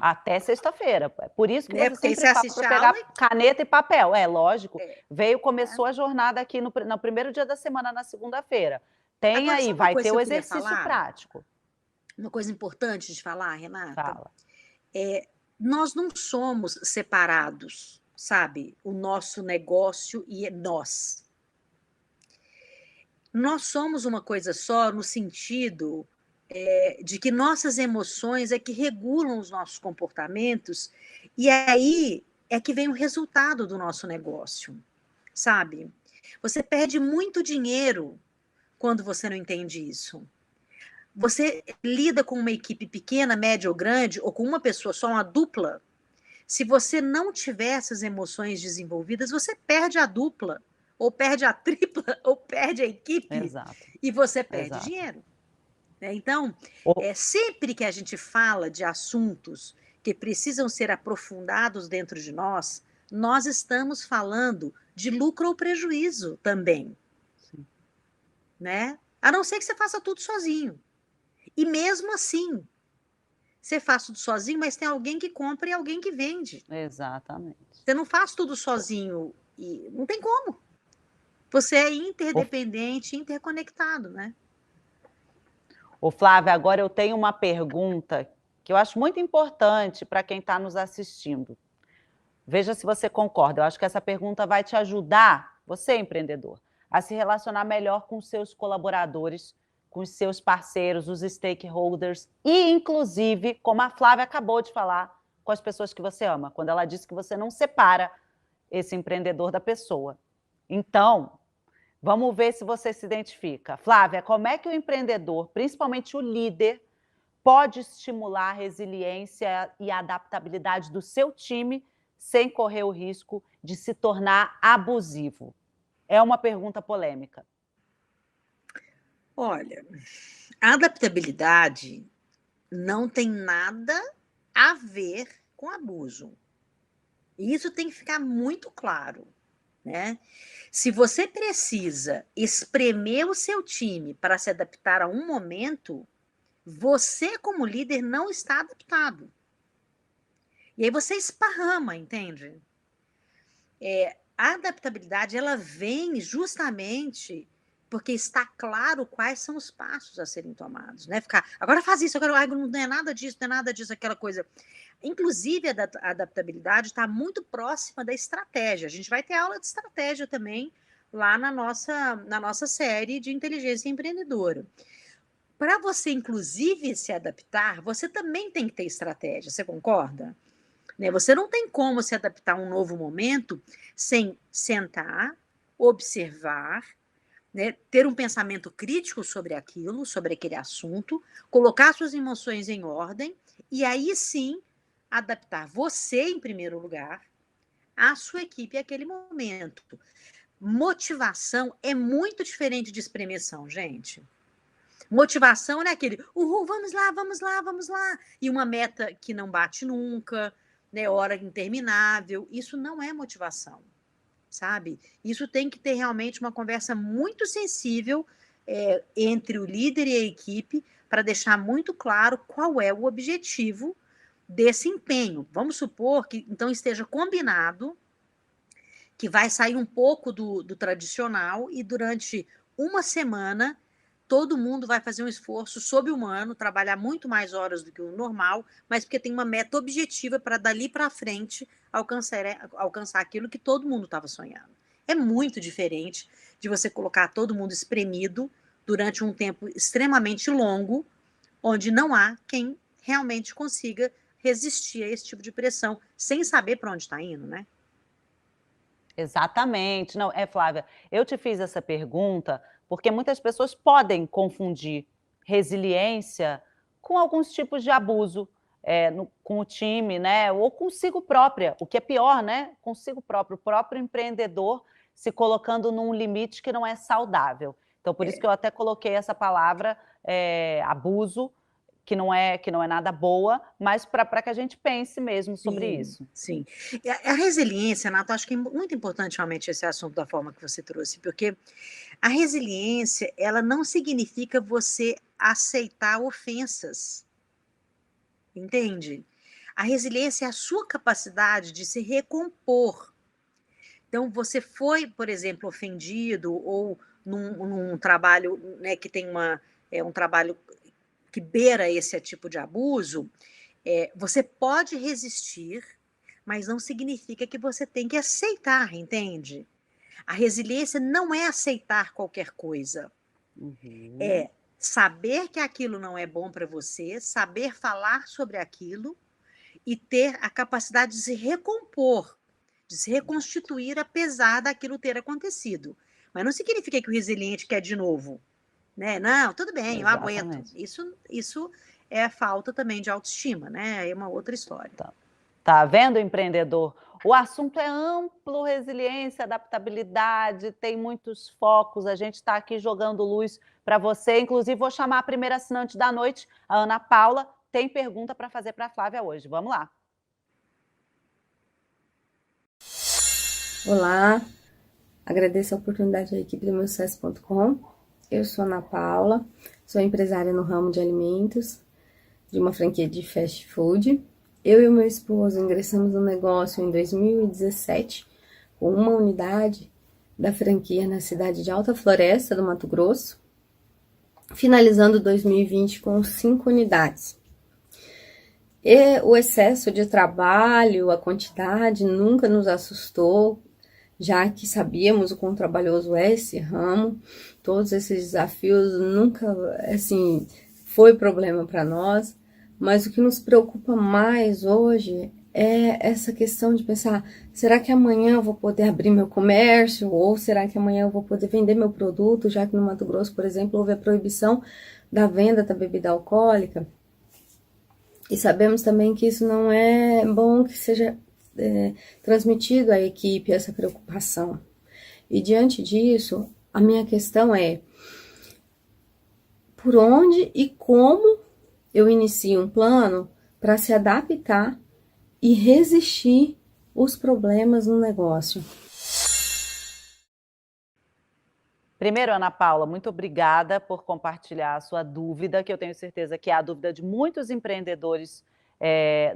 Até sexta-feira. Por isso que você Porque sempre fala para pegar caneta e papel. É lógico. Começou a jornada aqui no primeiro dia da semana, na segunda-feira. Tem agora, aí, vai ter o exercício prático. Uma coisa importante de falar, Renata. Fala. Nós não somos separados, sabe? O nosso negócio e nós. Nós somos uma coisa só no sentido de que nossas emoções é que regulam os nossos comportamentos, e aí é que vem o resultado do nosso negócio, sabe? Você perde muito dinheiro quando você não entende isso. Você lida com uma equipe pequena, média ou grande, ou com uma pessoa só, uma dupla. Se você não tiver essas emoções desenvolvidas, você perde a dupla, ou perde a tripla, ou perde a equipe. Exato. E você perde dinheiro. Então, sempre que a gente fala de assuntos que precisam ser aprofundados dentro de nós, nós estamos falando de lucro ou prejuízo também. Sim. Né? A não ser que você faça tudo sozinho. E mesmo assim, você faz tudo sozinho, mas tem alguém que compra e alguém que vende. Exatamente. Você não faz tudo sozinho e não tem como. Você é interdependente, interconectado, né? Ô, Flávia, agora eu tenho uma pergunta que eu acho muito importante para quem está nos assistindo. Veja se você concorda. Eu acho que essa pergunta vai te ajudar, você empreendedor, a se relacionar melhor com seus colaboradores, com os seus parceiros, os stakeholders e, inclusive, como a Flávia acabou de falar, com as pessoas que você ama, quando ela disse que você não separa esse empreendedor da pessoa. Então, vamos ver se você se identifica. Flávia, como é que o empreendedor, principalmente o líder, pode estimular a resiliência e a adaptabilidade do seu time sem correr o risco de se tornar abusivo? É uma pergunta polêmica. Olha, a adaptabilidade não tem nada a ver com abuso. E isso tem que ficar muito claro, né? Se você precisa espremer o seu time para se adaptar a um momento, você, como líder, não está adaptado. E aí você esparrama, entende? A adaptabilidade, ela vem justamente porque está claro quais são os passos a serem tomados, né? Ficar, agora faz isso, agora não é nada disso, não é nada disso, aquela coisa. Inclusive, a adaptabilidade está muito próxima da estratégia. A gente vai ter aula de estratégia também, lá na nossa série de inteligência empreendedora. Para você, inclusive, se adaptar, você também tem que ter estratégia, você concorda? Né? Você não tem como se adaptar a um novo momento sem sentar, observar, né, ter um pensamento crítico sobre aquilo, sobre aquele assunto, colocar suas emoções em ordem e aí sim adaptar você em primeiro lugar, a sua equipe àquele momento. Motivação é muito diferente de expressão, gente. Motivação não é aquele, uhul, vamos lá, vamos lá, vamos lá, e uma meta que não bate nunca, né, hora interminável. Isso não é motivação, sabe? Isso tem que ter realmente uma conversa muito sensível entre o líder e a equipe para deixar muito claro qual é o objetivo desse empenho. Vamos supor que então esteja combinado que vai sair um pouco do tradicional e durante uma semana todo mundo vai fazer um esforço sobre-humano, trabalhar muito mais horas do que o normal, mas porque tem uma meta objetiva para dali para frente alcançar aquilo que todo mundo estava sonhando. É muito diferente de você colocar todo mundo espremido durante um tempo extremamente longo, onde não há quem realmente consiga resistir a esse tipo de pressão, sem saber para onde está indo, né? Exatamente. Não, Flávia, eu te fiz essa pergunta porque muitas pessoas podem confundir resiliência com alguns tipos de abuso com o time, né? Ou consigo própria, o que é pior, né? Consigo próprio, o próprio empreendedor se colocando num limite que não é saudável. Então, por isso que eu até coloquei essa palavra abuso, que não é nada boa, mas para que a gente pense mesmo sobre isso. Sim. E a resiliência, Nato, acho que é muito importante realmente esse assunto da forma que você trouxe, porque a resiliência, ela não significa você aceitar ofensas, entende? A resiliência é a sua capacidade de se recompor. Então, você foi, por exemplo, ofendido ou num trabalho, né, que tem um trabalho que beira esse tipo de abuso, você pode resistir, mas não significa que você tem que aceitar, entende? A resiliência não é aceitar qualquer coisa. É saber que aquilo não é bom para você, saber falar sobre aquilo e ter a capacidade de se recompor, de se reconstituir apesar daquilo ter acontecido. Mas não significa que o resiliente quer de novo. Né? Não, tudo bem, Exatamente. eu aguento. Isso é falta também de autoestima, né? É uma outra história. Tá vendo, empreendedor? O assunto é amplo, resiliência, adaptabilidade, tem muitos focos, a gente está aqui jogando luz para você. Inclusive, vou chamar a primeira assinante da noite, a Ana Paula, tem pergunta para fazer para a Flávia hoje. Vamos lá. Olá, agradeço a oportunidade da equipe do meusucesso.com. Eu sou Ana Paula, sou empresária no ramo de alimentos, de uma franquia de fast food. Eu e o meu esposo ingressamos no negócio em 2017, com uma unidade da franquia na cidade de Alta Floresta, do Mato Grosso, finalizando 2020 com 5 unidades. E o excesso de trabalho, a quantidade, nunca nos assustou, já que sabíamos o quão trabalhoso é esse ramo. Todos esses desafios nunca, assim, foi problema para nós, mas o que nos preocupa mais hoje é essa questão de pensar, será que amanhã eu vou poder abrir meu comércio, ou será que amanhã eu vou poder vender meu produto, já que no Mato Grosso, por exemplo, houve a proibição da venda da bebida alcoólica, e sabemos também que isso não é bom que seja transmitido à equipe, essa preocupação. E diante disso, a minha questão é, por onde e como eu inicio um plano para se adaptar e resistir os problemas no negócio? Primeiro, Ana Paula, muito obrigada por compartilhar a sua dúvida, que eu tenho certeza que é a dúvida de muitos empreendedores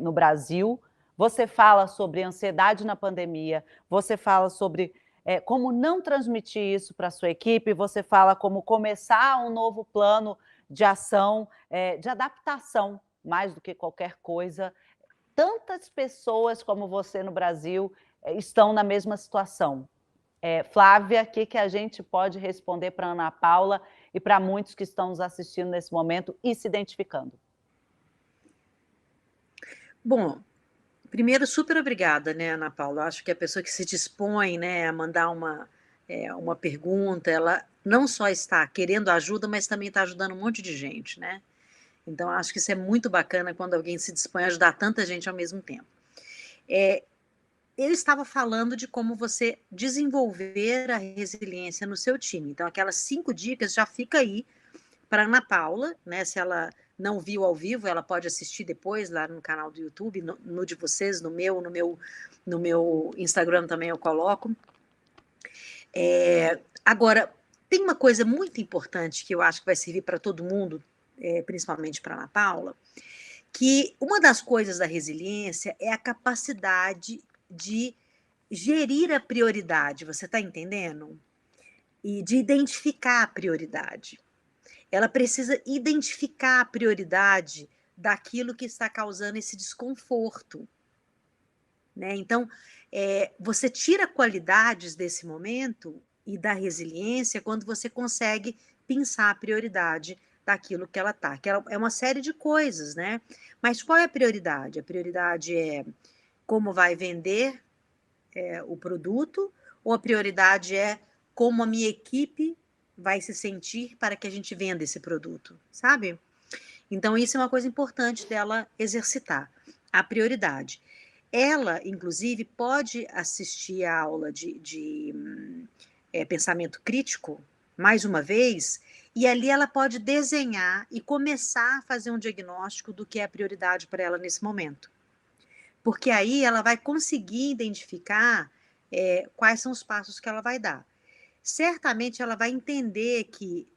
no Brasil. Você fala sobre ansiedade na pandemia, você fala sobre como não transmitir isso para a sua equipe, você fala como começar um novo plano de ação, de adaptação, mais do que qualquer coisa. Tantas pessoas como você no Brasil estão na mesma situação. Flávia, o que a gente pode responder para Ana Paula e para muitos que estão nos assistindo nesse momento e se identificando? Bom, primeiro, super obrigada, né, Ana Paula? Eu acho que a pessoa que se dispõe, né, a mandar uma pergunta, ela não só está querendo ajuda, mas também está ajudando um monte de gente, né? Então, acho que isso é muito bacana quando alguém se dispõe a ajudar tanta gente ao mesmo tempo. Eu estava falando de como você desenvolver a resiliência no seu time. Então, aquelas 5 dicas já fica aí para Ana Paula, né? Se ela não viu ao vivo, ela pode assistir depois lá no canal do YouTube, no de vocês, no meu Instagram também eu coloco. Agora, tem uma coisa muito importante que eu acho que vai servir para todo mundo, principalmente para Ana Paula, que uma das coisas da resiliência é a capacidade de gerir a prioridade, você está entendendo? E de identificar a prioridade. Ela precisa identificar a prioridade daquilo que está causando esse desconforto, né? Então, você tira qualidades desse momento e da resiliência quando você consegue pensar a prioridade daquilo que ela está. Que é uma série de coisas, né? Mas qual é a prioridade? A prioridade é como vai vender o produto, ou a prioridade é como a minha equipe vai se sentir para que a gente venda esse produto, sabe? Então, isso é uma coisa importante dela exercitar, a prioridade. Ela, inclusive, pode assistir a aula de pensamento crítico, mais uma vez, e ali ela pode desenhar e começar a fazer um diagnóstico do que é a prioridade para ela nesse momento. Porque aí ela vai conseguir identificar quais são os passos que ela vai dar. Certamente ela vai entender que,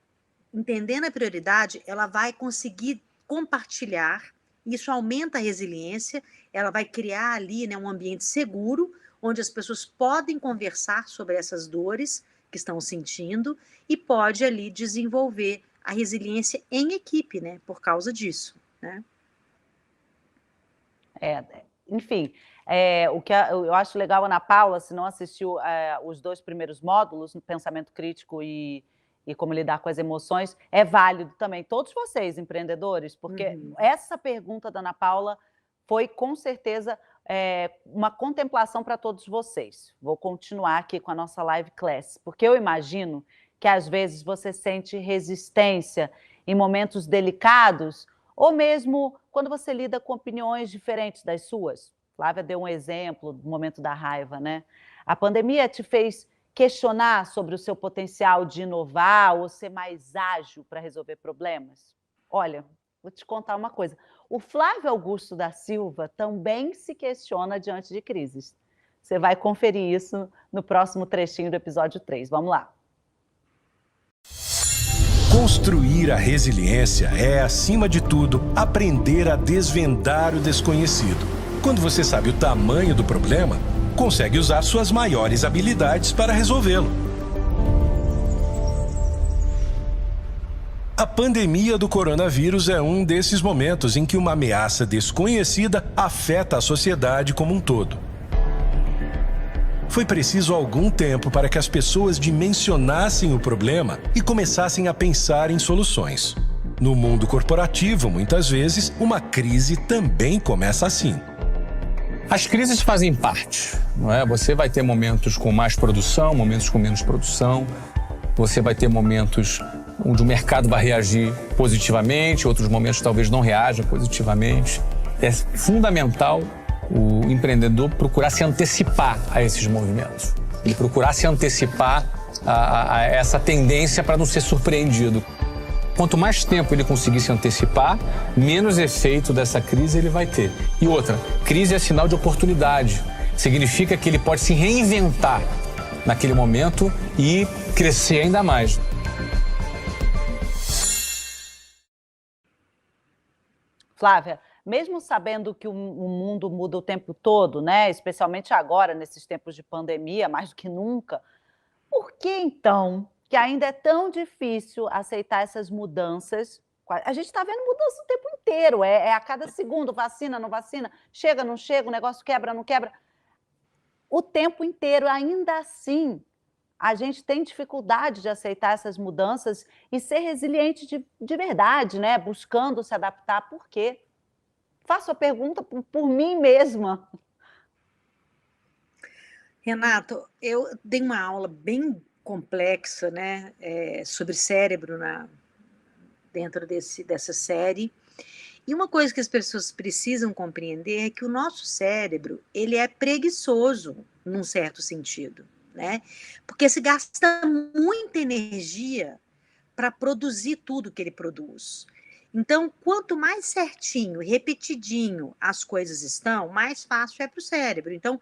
entendendo a prioridade, ela vai conseguir compartilhar, isso aumenta a resiliência, ela vai criar ali, né, um ambiente seguro, onde as pessoas podem conversar sobre essas dores que estão sentindo e pode ali desenvolver a resiliência em equipe, né, por causa disso, né? Enfim, o que eu acho legal, Ana Paula, se não assistiu os 2 primeiros módulos, no pensamento crítico e como lidar com as emoções, é válido também. Todos vocês, empreendedores, porque essa pergunta da Ana Paula foi, com certeza, uma contemplação para todos vocês. Vou continuar aqui com a nossa live class, porque eu imagino que, às vezes, você sente resistência em momentos delicados, ou mesmo quando você lida com opiniões diferentes das suas. Flávia deu um exemplo do momento da raiva, né? A pandemia te fez questionar sobre o seu potencial de inovar ou ser mais ágil para resolver problemas? Olha, vou te contar uma coisa. O Flávio Augusto da Silva também se questiona diante de crises. Você vai conferir isso no próximo trechinho do episódio 3. Vamos lá. Construir a resiliência é, acima de tudo, aprender a desvendar o desconhecido. Quando você sabe o tamanho do problema, consegue usar suas maiores habilidades para resolvê-lo. A pandemia do coronavírus é um desses momentos em que uma ameaça desconhecida afeta a sociedade como um todo. Foi preciso algum tempo para que as pessoas dimensionassem o problema e começassem a pensar em soluções. No mundo corporativo, muitas vezes, uma crise também começa assim. As crises fazem parte, não é? Você vai ter momentos com mais produção, momentos com menos produção. Você vai ter momentos onde o mercado vai reagir positivamente, outros momentos talvez não reaja positivamente. É fundamental o empreendedor procurar se antecipar a esses movimentos. Ele procurar se antecipar a essa tendência para não ser surpreendido. Quanto mais tempo ele conseguir se antecipar, menos efeito dessa crise ele vai ter. E outra, crise é sinal de oportunidade. Significa que ele pode se reinventar naquele momento e crescer ainda mais. Flávia, mesmo sabendo que o mundo muda o tempo todo, né, especialmente agora, nesses tempos de pandemia, mais do que nunca, por que, então, que ainda é tão difícil aceitar essas mudanças? A gente está vendo mudança o tempo inteiro, a cada segundo, vacina, não vacina, chega, não chega, o negócio quebra, não quebra. O tempo inteiro, ainda assim, a gente tem dificuldade de aceitar essas mudanças e ser resiliente de verdade, né? Buscando se adaptar. Por quê? Faço a pergunta por mim mesma. Renato, eu dei uma aula bem complexa, né, sobre cérebro dentro dessa série. E uma coisa que as pessoas precisam compreender é que o nosso cérebro, ele é preguiçoso, num certo sentido, né? Porque se gasta muita energia para produzir tudo que ele produz. Então, quanto mais certinho e repetidinho as coisas estão, mais fácil é para o cérebro. Então,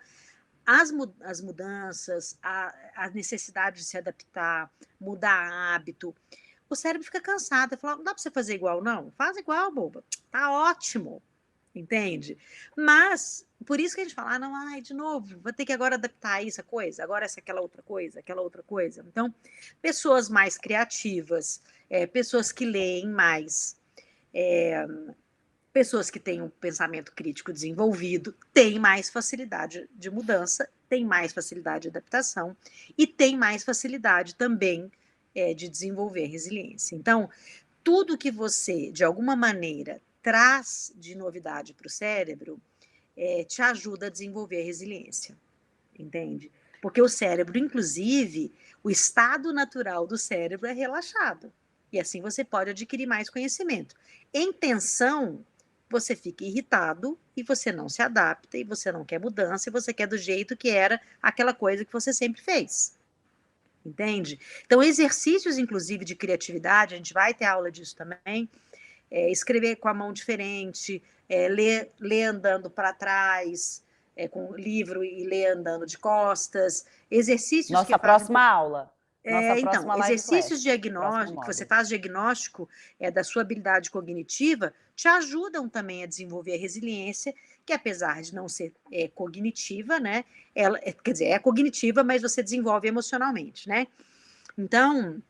as mudanças, a necessidade de se adaptar, mudar hábito, o cérebro fica cansado, fala, não dá para você fazer igual, não? Faz igual, boba. Tá ótimo, entende? Mas, por isso que a gente fala, não, ai, de novo, vou ter que agora adaptar isso, a coisa, agora aquela outra coisa, aquela outra coisa. Então, pessoas mais criativas, pessoas que leem mais, pessoas que têm um pensamento crítico desenvolvido têm mais facilidade de mudança, têm mais facilidade de adaptação e têm mais facilidade também de desenvolver resiliência. Então, tudo que você, de alguma maneira, traz de novidade para o cérebro, te ajuda a desenvolver resiliência, entende? Porque o cérebro, inclusive, o estado natural do cérebro é relaxado. E assim você pode adquirir mais conhecimento. Em tensão, você fica irritado e você não se adapta, e você não quer mudança, e você quer do jeito que era aquela coisa que você sempre fez. Entende? Então, exercícios, inclusive, de criatividade, a gente vai ter aula disso também, escrever com a mão diferente, ler andando para trás, com o livro e ler andando de costas, exercícios Nossa que próxima aula. Nossa então, próxima live exercícios class, diagnósticos, que você faz diagnóstico da sua habilidade cognitiva, te ajudam também a desenvolver a resiliência, que apesar de não ser cognitiva, né, ela, quer dizer, é cognitiva, mas você desenvolve emocionalmente, né? Então,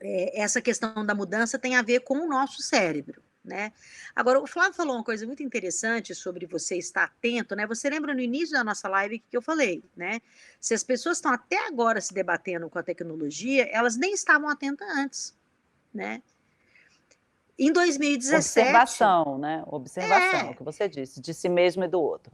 essa questão da mudança tem a ver com o nosso cérebro, né? Agora, o Flávio falou uma coisa muito interessante sobre você estar atento, né? Você lembra no início da nossa live que eu falei, né? Se as pessoas estão até agora se debatendo com a tecnologia, elas nem estavam atentas antes, né? Em 2017... Observação, né? Observação, o que você disse, de si mesmo e do outro.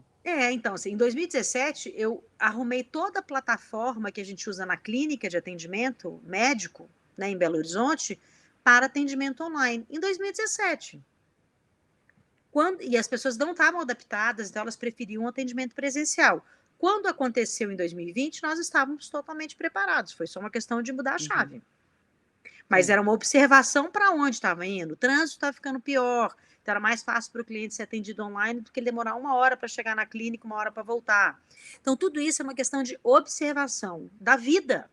Então, assim, em 2017, eu arrumei toda a plataforma que a gente usa na clínica de atendimento médico, né, em Belo Horizonte, para atendimento online, em 2017. E as pessoas não estavam adaptadas, então elas preferiam um atendimento presencial. Quando aconteceu em 2020, nós estávamos totalmente preparados, foi só uma questão de mudar a chave. Mas era uma observação para onde estava indo. O trânsito estava ficando pior, então era mais fácil para o cliente ser atendido online do que ele demorar 1 hora para chegar na clínica, 1 hora para voltar. Então, tudo isso é uma questão de observação da vida,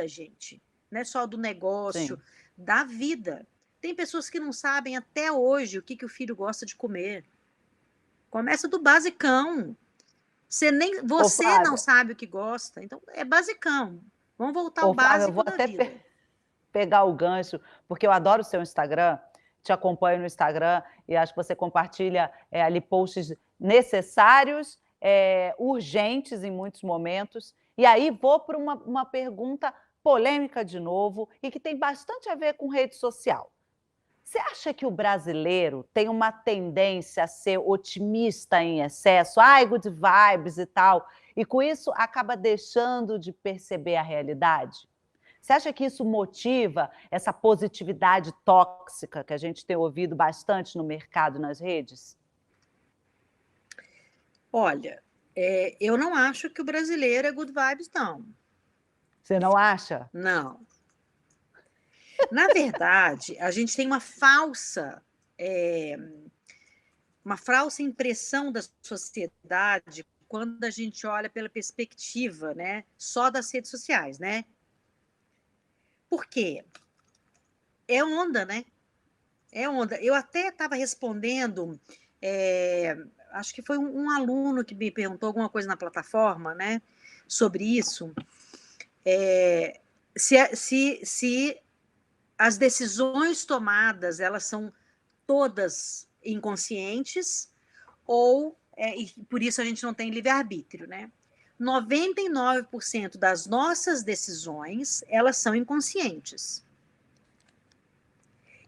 gente. Não é só do negócio, sim, da vida. Tem pessoas que não sabem até hoje o que o filho gosta de comer. Começa do basicão. Você não sabe o que gosta, então é basicão. Vamos voltar ao básico da vida. Pegar o gancho, porque eu adoro o seu Instagram, te acompanho no Instagram e acho que você compartilha ali posts necessários, urgentes em muitos momentos. E aí vou para uma pergunta polêmica de novo e que tem bastante a ver com rede social. Você acha que o brasileiro tem uma tendência a ser otimista em excesso, good vibes e tal, e com isso acaba deixando de perceber a realidade? Você acha que isso motiva essa positividade tóxica que a gente tem ouvido bastante no mercado, nas redes? Olha, eu não acho que o brasileiro é good vibes, não. Você não acha? Não. Na verdade, a gente tem uma falsa impressão da sociedade quando a gente olha pela perspectiva, né, só das redes sociais, né? Por quê? É onda, né? É onda. Eu até estava respondendo, acho que foi um aluno que me perguntou alguma coisa na plataforma, né, sobre isso. Se as decisões tomadas, elas são todas inconscientes, ou e por isso a gente não tem livre-arbítrio, né? 99% das nossas decisões, elas são inconscientes.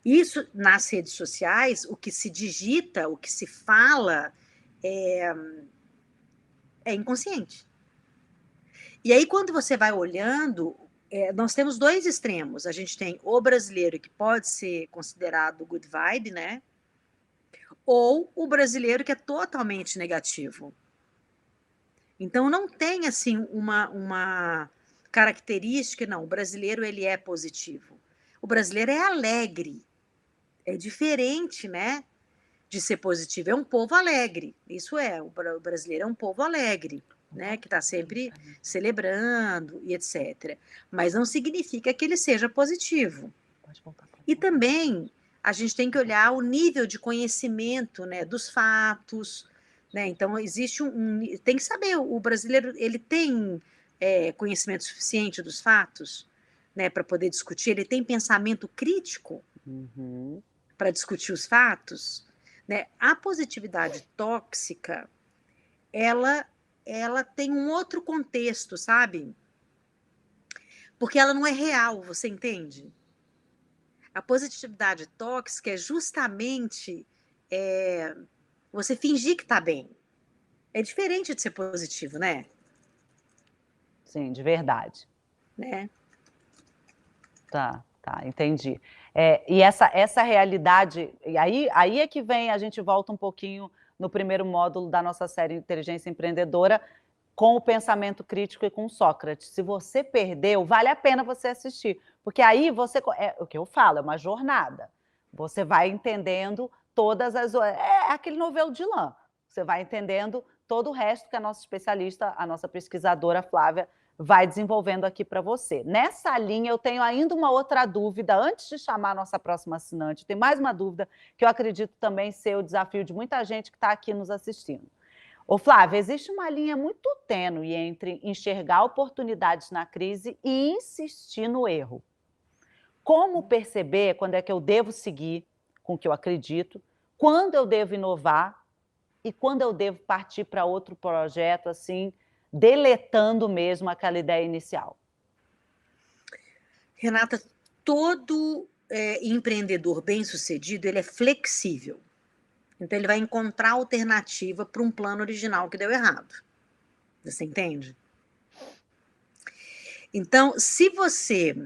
Isso, nas redes sociais, o que se digita, o que se fala, é inconsciente. E aí, quando você vai olhando, nós temos dois extremos. A gente tem o brasileiro, que pode ser considerado good vibe, né? Ou o brasileiro que é totalmente negativo. Então, não tem, assim, uma característica, não, o brasileiro, ele é positivo. O brasileiro é alegre. É diferente, né, de ser positivo. É um povo alegre, isso o brasileiro é um povo alegre, né, que está sempre celebrando e etc. Mas não significa que ele seja positivo. E também a gente tem que olhar o nível de conhecimento, né, dos fatos, né? Então existe tem que saber, o brasileiro, ele tem conhecimento suficiente dos fatos, né, para poder discutir, ele tem pensamento crítico para discutir os fatos, né? A positividade tóxica, ela tem um outro contexto, sabe? Porque ela não é real, você entende? A positividade tóxica é justamente você fingir que está bem. É diferente de ser positivo, né? Sim, de verdade. Né? Tá, entendi. E essa realidade, e aí é que vem, a gente volta um pouquinho no primeiro módulo da nossa série Inteligência Empreendedora, com o pensamento crítico e com Sócrates. Se você perdeu, vale a pena você assistir, porque aí o que eu falo, é uma jornada. Você vai entendendo todas as... É aquele novelo de lã. Você vai entendendo todo o resto que a nossa especialista, a nossa pesquisadora Flávia, vai desenvolvendo aqui para você. Nessa linha, eu tenho ainda uma outra dúvida, antes de chamar a nossa próxima assinante, tem mais uma dúvida que eu acredito também ser o desafio de muita gente que está aqui nos assistindo. Ô Flávia, existe uma linha muito tênue entre enxergar oportunidades na crise e insistir no erro. Como perceber quando é que eu devo seguir com o que eu acredito, quando eu devo inovar e quando eu devo partir para outro projeto, assim, deletando mesmo aquela ideia inicial? Renata, todo empreendedor bem-sucedido, ele é flexível. Então, ele vai encontrar alternativa para um plano original que deu errado. Você entende? Então, se você...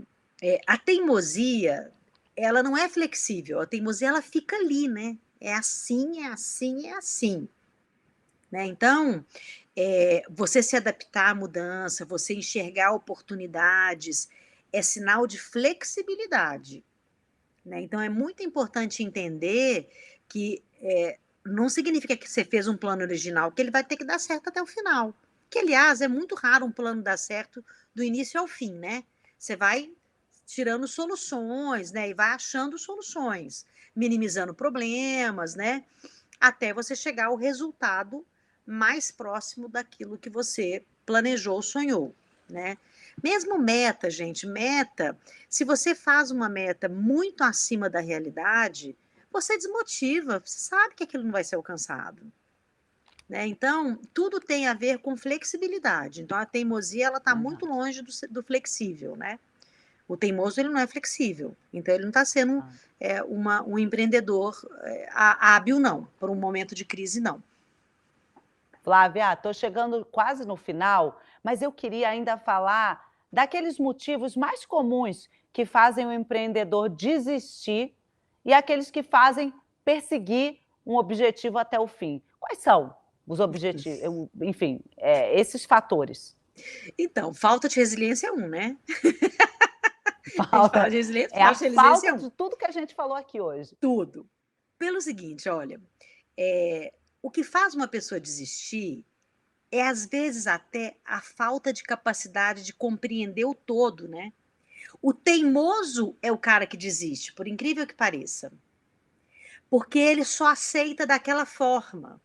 a teimosia, ela não é flexível. A teimosia, ela fica ali, né? É assim, é assim, é assim. Né? Então, você se adaptar à mudança, você enxergar oportunidades, é sinal de flexibilidade. Né? Então, é muito importante entender que não significa que você fez um plano original, que ele vai ter que dar certo até o final. Que, aliás, é muito raro um plano dar certo do início ao fim, né? Você vai tirando soluções, né? E vai achando soluções, minimizando problemas, né? Até você chegar ao resultado mais próximo daquilo que você planejou, sonhou, né? Mesmo meta, gente, se você faz uma meta muito acima da realidade, você desmotiva, você sabe que aquilo não vai ser alcançado. Né? Então, tudo tem a ver com flexibilidade. Então, a teimosia, ela está muito longe do flexível, né? O teimoso, ele não é flexível. Então, ele não está sendo um empreendedor hábil, não. Por um momento de crise, não. Flávia, estou chegando quase no final, mas eu queria ainda falar daqueles motivos mais comuns que fazem o empreendedor desistir e aqueles que fazem perseguir um objetivo até o fim. Quais são os objetivos, enfim, esses fatores? Então, falta de resiliência é um, né? Falta de resiliência, a falta de tudo que a gente falou aqui hoje. Tudo. Pelo seguinte, olha, o que faz uma pessoa desistir é, às vezes, até a falta de capacidade de compreender o todo, né? O teimoso é o cara que desiste, por incrível que pareça. Porque ele só aceita daquela forma.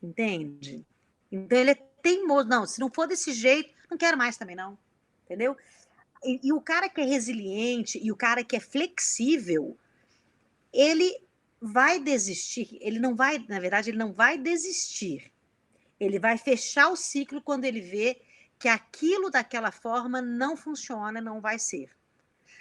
Entende? Então, ele é teimoso. Não, se não for desse jeito, não quero mais também, não. Entendeu? E o cara que é resiliente e o cara que é flexível, ele vai desistir. Ele não vai, na verdade, ele não vai desistir. Ele vai fechar o ciclo quando ele vê que aquilo daquela forma não funciona, não vai ser.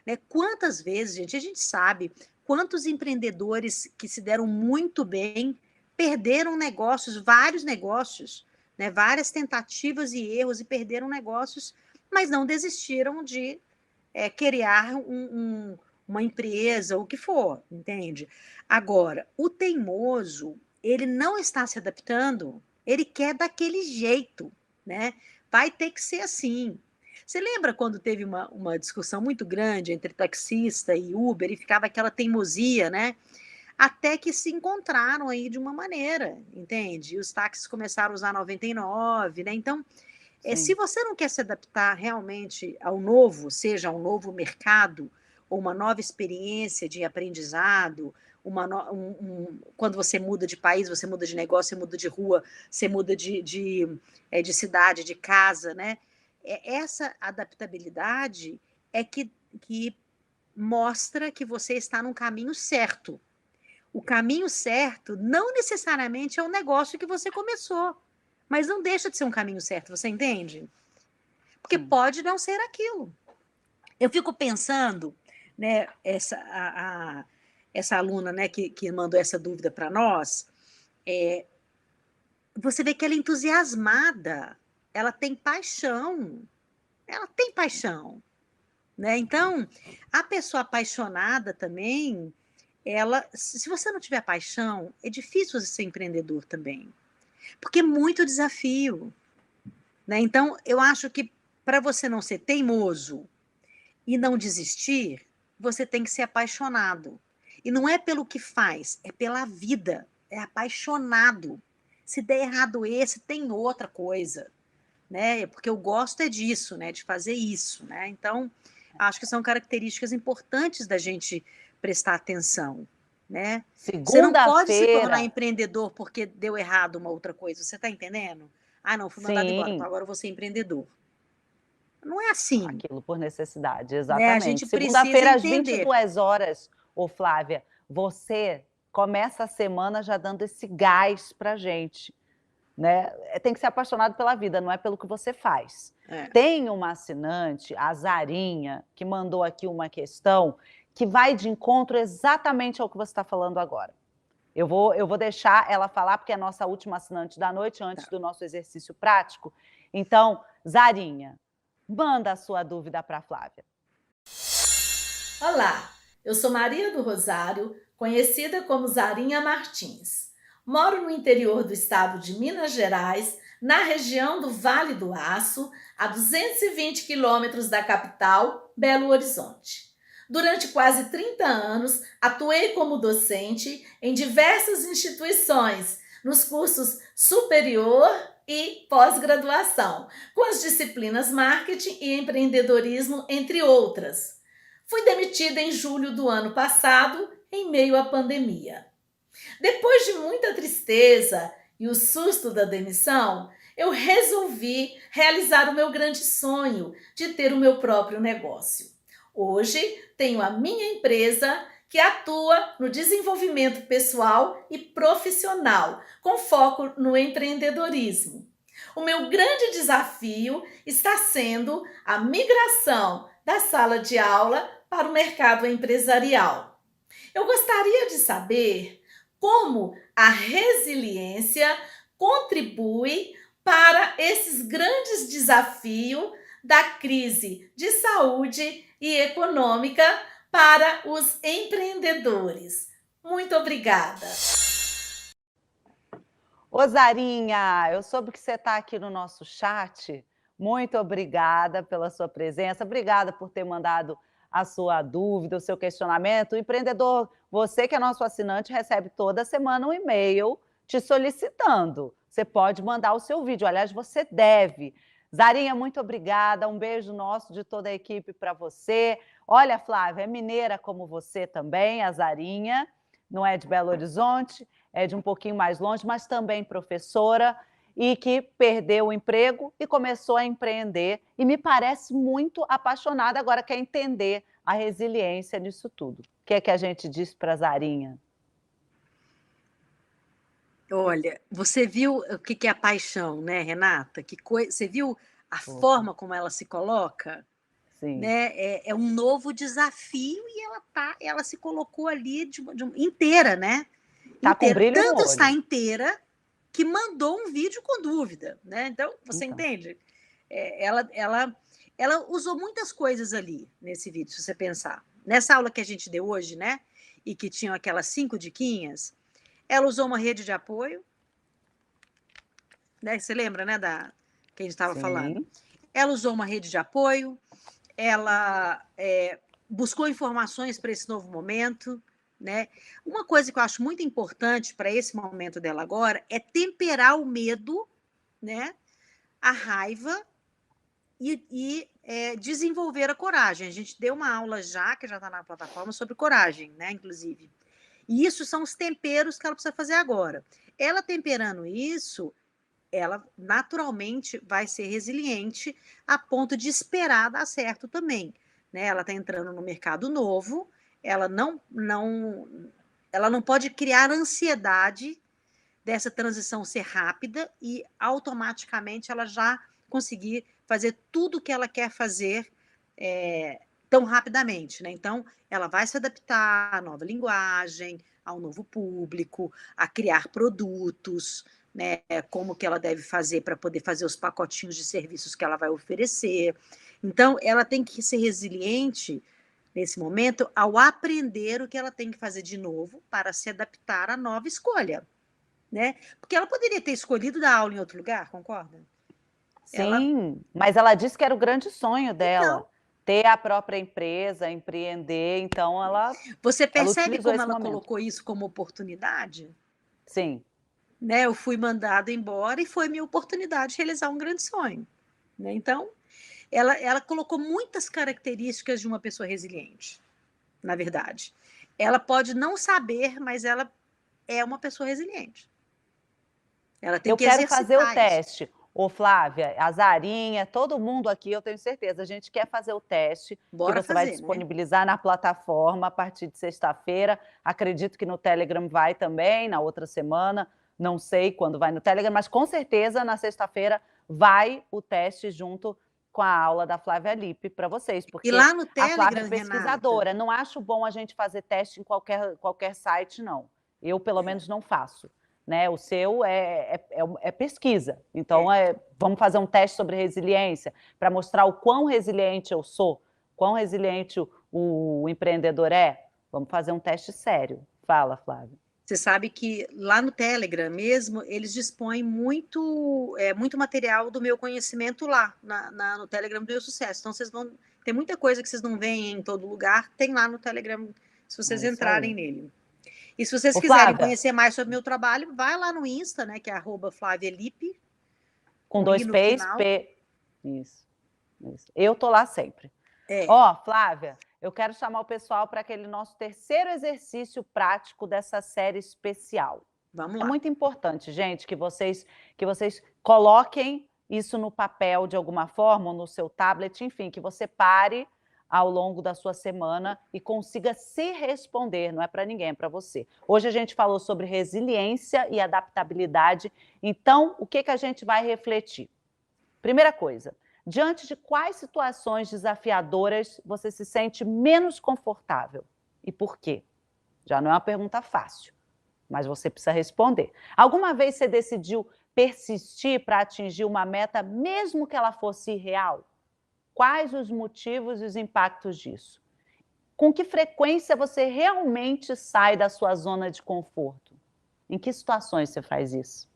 Né? Quantas vezes, gente, a gente sabe quantos empreendedores que se deram muito bem perderam negócios, vários negócios, né? Várias tentativas e erros e perderam negócios, mas não desistiram de criar uma empresa, o que for, entende? Agora, o teimoso, ele não está se adaptando, ele quer daquele jeito, né? Vai ter que ser assim. Você lembra quando teve uma discussão muito grande entre taxista e Uber e ficava aquela teimosia, né? Até que se encontraram aí de uma maneira, entende? E os táxis começaram a usar 99, né? Então, se você não quer se adaptar realmente ao novo, seja um novo mercado ou uma nova experiência de aprendizado, quando você muda de país, você muda de negócio, você muda de rua, você muda de cidade, de casa, né? Essa adaptabilidade é que mostra que você está no caminho certo. O caminho certo não necessariamente é o negócio que você começou, mas não deixa de ser um caminho certo, você entende? Porque pode não ser aquilo. Eu fico pensando, né, essa aluna, né, que mandou essa dúvida para nós, você vê que ela é entusiasmada, ela tem paixão, né? Então, a pessoa apaixonada também, se você não tiver paixão, é difícil você ser empreendedor também, porque é muito desafio, né? Então, eu acho que para você não ser teimoso e não desistir, você tem que ser apaixonado. E não é pelo que faz, é pela vida, é apaixonado. Se der errado esse, tem outra coisa, né? Porque eu gosto disso, né? De fazer isso, né? Então, acho que são características importantes da gente prestar atenção, né? Você não pode se tornar empreendedor porque deu errado uma outra coisa, você está entendendo? Ah, não, fui mandado embora, então agora eu vou ser empreendedor. Não é assim. Aquilo por necessidade, exatamente. Né? A gente Segunda-feira, às precisa entender. 22 horas, Flávia, você começa a semana já dando esse gás pra gente. Né? Tem que ser apaixonado pela vida, não é pelo que você faz. Tem uma assinante, a Zarinha, que mandou aqui uma questão que vai de encontro exatamente ao que você está falando agora. Eu vou deixar ela falar, porque é a nossa última assinante da noite, antes do nosso exercício prático. Então, Zarinha, manda a sua dúvida para a Flávia. Olá, eu sou Maria do Rosário, conhecida como Zarinha Martins. Moro no interior do estado de Minas Gerais, na região do Vale do Aço, a 220 quilômetros da capital, Belo Horizonte. Durante quase 30 anos, atuei como docente em diversas instituições, nos cursos superior e pós-graduação, com as disciplinas marketing e empreendedorismo, entre outras. Fui demitida em julho do ano passado, em meio à pandemia. Depois de muita tristeza e o susto da demissão, eu resolvi realizar o meu grande sonho de ter o meu próprio negócio. Hoje, tenho a minha empresa que atua no desenvolvimento pessoal e profissional, com foco no empreendedorismo. O meu grande desafio está sendo a migração da sala de aula para o mercado empresarial. Eu gostaria de saber como a resiliência contribui para esses grandes desafios da crise de saúde e econômica para os empreendedores. Muito obrigada. Ô Zarinha, eu soube que você está aqui no nosso chat. Muito obrigada pela sua presença, obrigada por ter mandado a sua dúvida, o seu questionamento. O empreendedor, você que é nosso assinante, recebe toda semana um e-mail te solicitando. Você pode mandar o seu vídeo, aliás, você deve. Zarinha, muito obrigada, um beijo nosso de toda a equipe para você. Olha, Flávia, é mineira como você também, a Zarinha, não é de Belo Horizonte, é de um pouquinho mais longe, mas também professora, e que perdeu o emprego e começou a empreender, e me parece muito apaixonada, agora quer entender a resiliência nisso tudo. O que é que a gente diz para a Zarinha? Olha, você viu o que que é a paixão, né, Renata? Você viu a forma como ela se coloca? Sim. Né? É um novo desafio e ela se colocou ali inteira, né? Tá com Inteira. brilho no Tanto está olho. inteira que mandou um vídeo com dúvida, né? Então, você Então. entende? Ela usou muitas coisas ali nesse vídeo, se você pensar. Nessa aula que a gente deu hoje, né? E que tinham aquelas 5 diquinhas, ela usou uma rede de apoio, né? Você lembra, né, que a gente estava falando? Ela usou uma rede de apoio, ela buscou informações para esse novo momento, né? Uma coisa que eu acho muito importante para esse momento dela agora é temperar o medo, né? A raiva e desenvolver a coragem. A gente deu uma aula já, que já está na plataforma, sobre coragem, né? Inclusive. E isso são os temperos que ela precisa fazer agora. Ela temperando isso, ela naturalmente vai ser resiliente a ponto de esperar dar certo também, né? Ela está entrando no mercado novo, ela não pode criar ansiedade dessa transição ser rápida e automaticamente ela já conseguir fazer tudo o que ela quer fazer tão rapidamente, né? Então, ela vai se adaptar à nova linguagem, ao novo público, a criar produtos, né? Como que ela deve fazer para poder fazer os pacotinhos de serviços que ela vai oferecer. Então, ela tem que ser resiliente nesse momento ao aprender o que ela tem que fazer de novo para se adaptar à nova escolha, né? Porque ela poderia ter escolhido dar aula em outro lugar, concorda? Sim, mas ela disse que era o grande sonho dela. Então, ter a própria empresa, empreender, então você percebe utilizou como esse ela momento. colocou isso como oportunidade? Sim. Né? Eu fui mandada embora e foi minha oportunidade de realizar um grande sonho. Né? Então, ela colocou muitas características de uma pessoa resiliente, na verdade. Ela pode não saber, mas ela é uma pessoa resiliente. Ela tem que quero fazer o exercitar teste. Ô, Flávia, a Zarinha, todo mundo aqui, eu tenho certeza, a gente quer fazer o teste, Bora que você vai fazer, né? disponibilizar na plataforma a partir de sexta-feira. Acredito que no Telegram vai também, na outra semana. Não sei quando vai no Telegram, mas com certeza na sexta-feira vai o teste junto com a aula da Flávia Lippe para vocês, porque E lá no a Flávia Telegram, é pesquisadora. Renata, Não acho bom a gente fazer teste em qualquer site, não. Eu, pelo menos, não faço. Né? O seu é pesquisa. Então, vamos fazer um teste sobre resiliência para mostrar o quão resiliente eu sou, quão resiliente o empreendedor é. Vamos fazer um teste sério. Fala, Flávia. você sabe que lá no Telegram mesmo, eles dispõem muito material do meu conhecimento lá, no Telegram do Meu Sucesso. Então, vocês vão... Tem muita coisa que vocês não veem em todo lugar, tem lá no Telegram, se vocês entrarem nele. E se vocês quiserem conhecer mais sobre o meu trabalho, vai lá no Insta, né, que é @FlaviaLippe. Com 2 P's, P. Isso. Eu tô lá sempre. Flávia, eu quero chamar o pessoal para aquele nosso terceiro exercício prático dessa série especial. Vamos lá. É muito importante, gente, que vocês coloquem isso no papel de alguma forma, ou no seu tablet, enfim, que você pare ao longo da sua semana e consiga se responder, não é para ninguém, é para você. Hoje a gente falou sobre resiliência e adaptabilidade, então o que a gente vai refletir? Primeira coisa, diante de quais situações desafiadoras você se sente menos confortável e por quê? Já não é uma pergunta fácil, mas você precisa responder. Alguma vez você decidiu persistir para atingir uma meta, mesmo que ela fosse irreal? Quais os motivos e os impactos disso? Com que frequência você realmente sai da sua zona de conforto? Em que situações você faz isso?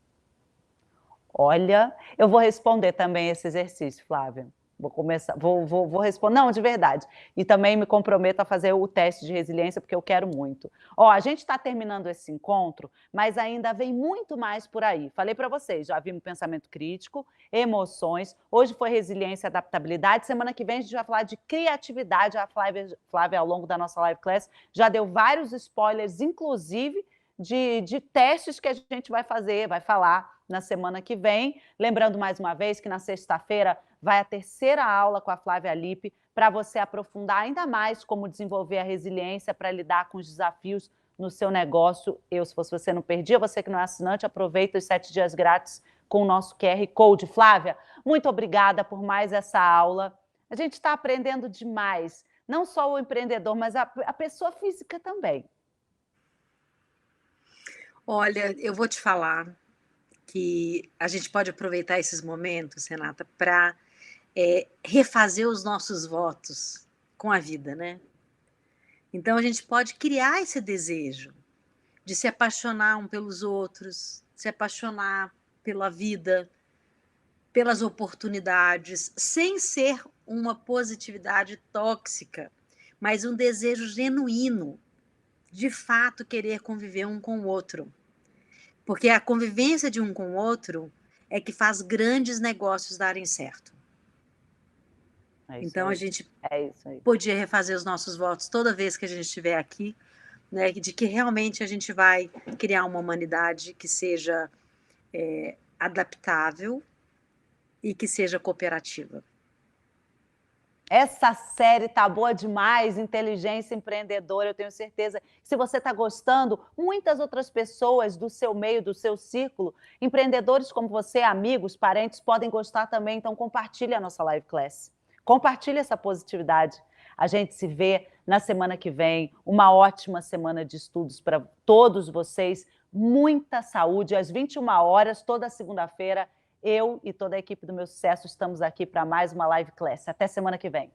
Olha, eu vou responder também esse exercício, Flávia. Vou responder, não, de verdade. E também me comprometo a fazer o teste de resiliência, porque eu quero muito. A gente está terminando esse encontro, mas ainda vem muito mais por aí. Falei para vocês, já vimos pensamento crítico, emoções, hoje foi resiliência e adaptabilidade, semana que vem a gente vai falar de criatividade. A Flávia, ao longo da nossa live class, já deu vários spoilers, inclusive de testes que a gente vai falar na semana que vem. Lembrando mais uma vez que na sexta-feira vai a terceira aula com a Flávia Lippe para você aprofundar ainda mais como desenvolver a resiliência para lidar com os desafios no seu negócio. Se fosse você, não perdia. Você que não é assinante, aproveita os 7 dias grátis com o nosso QR Code. Flávia, muito obrigada por mais essa aula. A gente está aprendendo demais, não só o empreendedor, mas a pessoa física também. Olha, eu vou te falar que a gente pode aproveitar esses momentos, Renata, para refazer os nossos votos com a vida, né? Então a gente pode criar esse desejo de se apaixonar um pelos outros, se apaixonar pela vida, pelas oportunidades, sem ser uma positividade tóxica, mas um desejo genuíno, de fato querer conviver um com o outro. Porque a convivência de um com o outro é que faz grandes negócios darem certo. Então a gente podia refazer os nossos votos toda vez que a gente estiver aqui, né, de que realmente a gente vai criar uma humanidade que seja adaptável e que seja cooperativa. Essa série tá boa demais, Inteligência Empreendedora. Eu tenho certeza que, se você está gostando, muitas outras pessoas do seu meio, do seu círculo, empreendedores como você, amigos, parentes, podem gostar também. Então, compartilhe a nossa live class. Compartilhe essa positividade. A gente se vê na semana que vem. Uma ótima semana de estudos para todos vocês. Muita saúde. Às 21 horas, toda segunda-feira, eu e toda a equipe do Meu Sucesso estamos aqui para mais uma live class. Até semana que vem.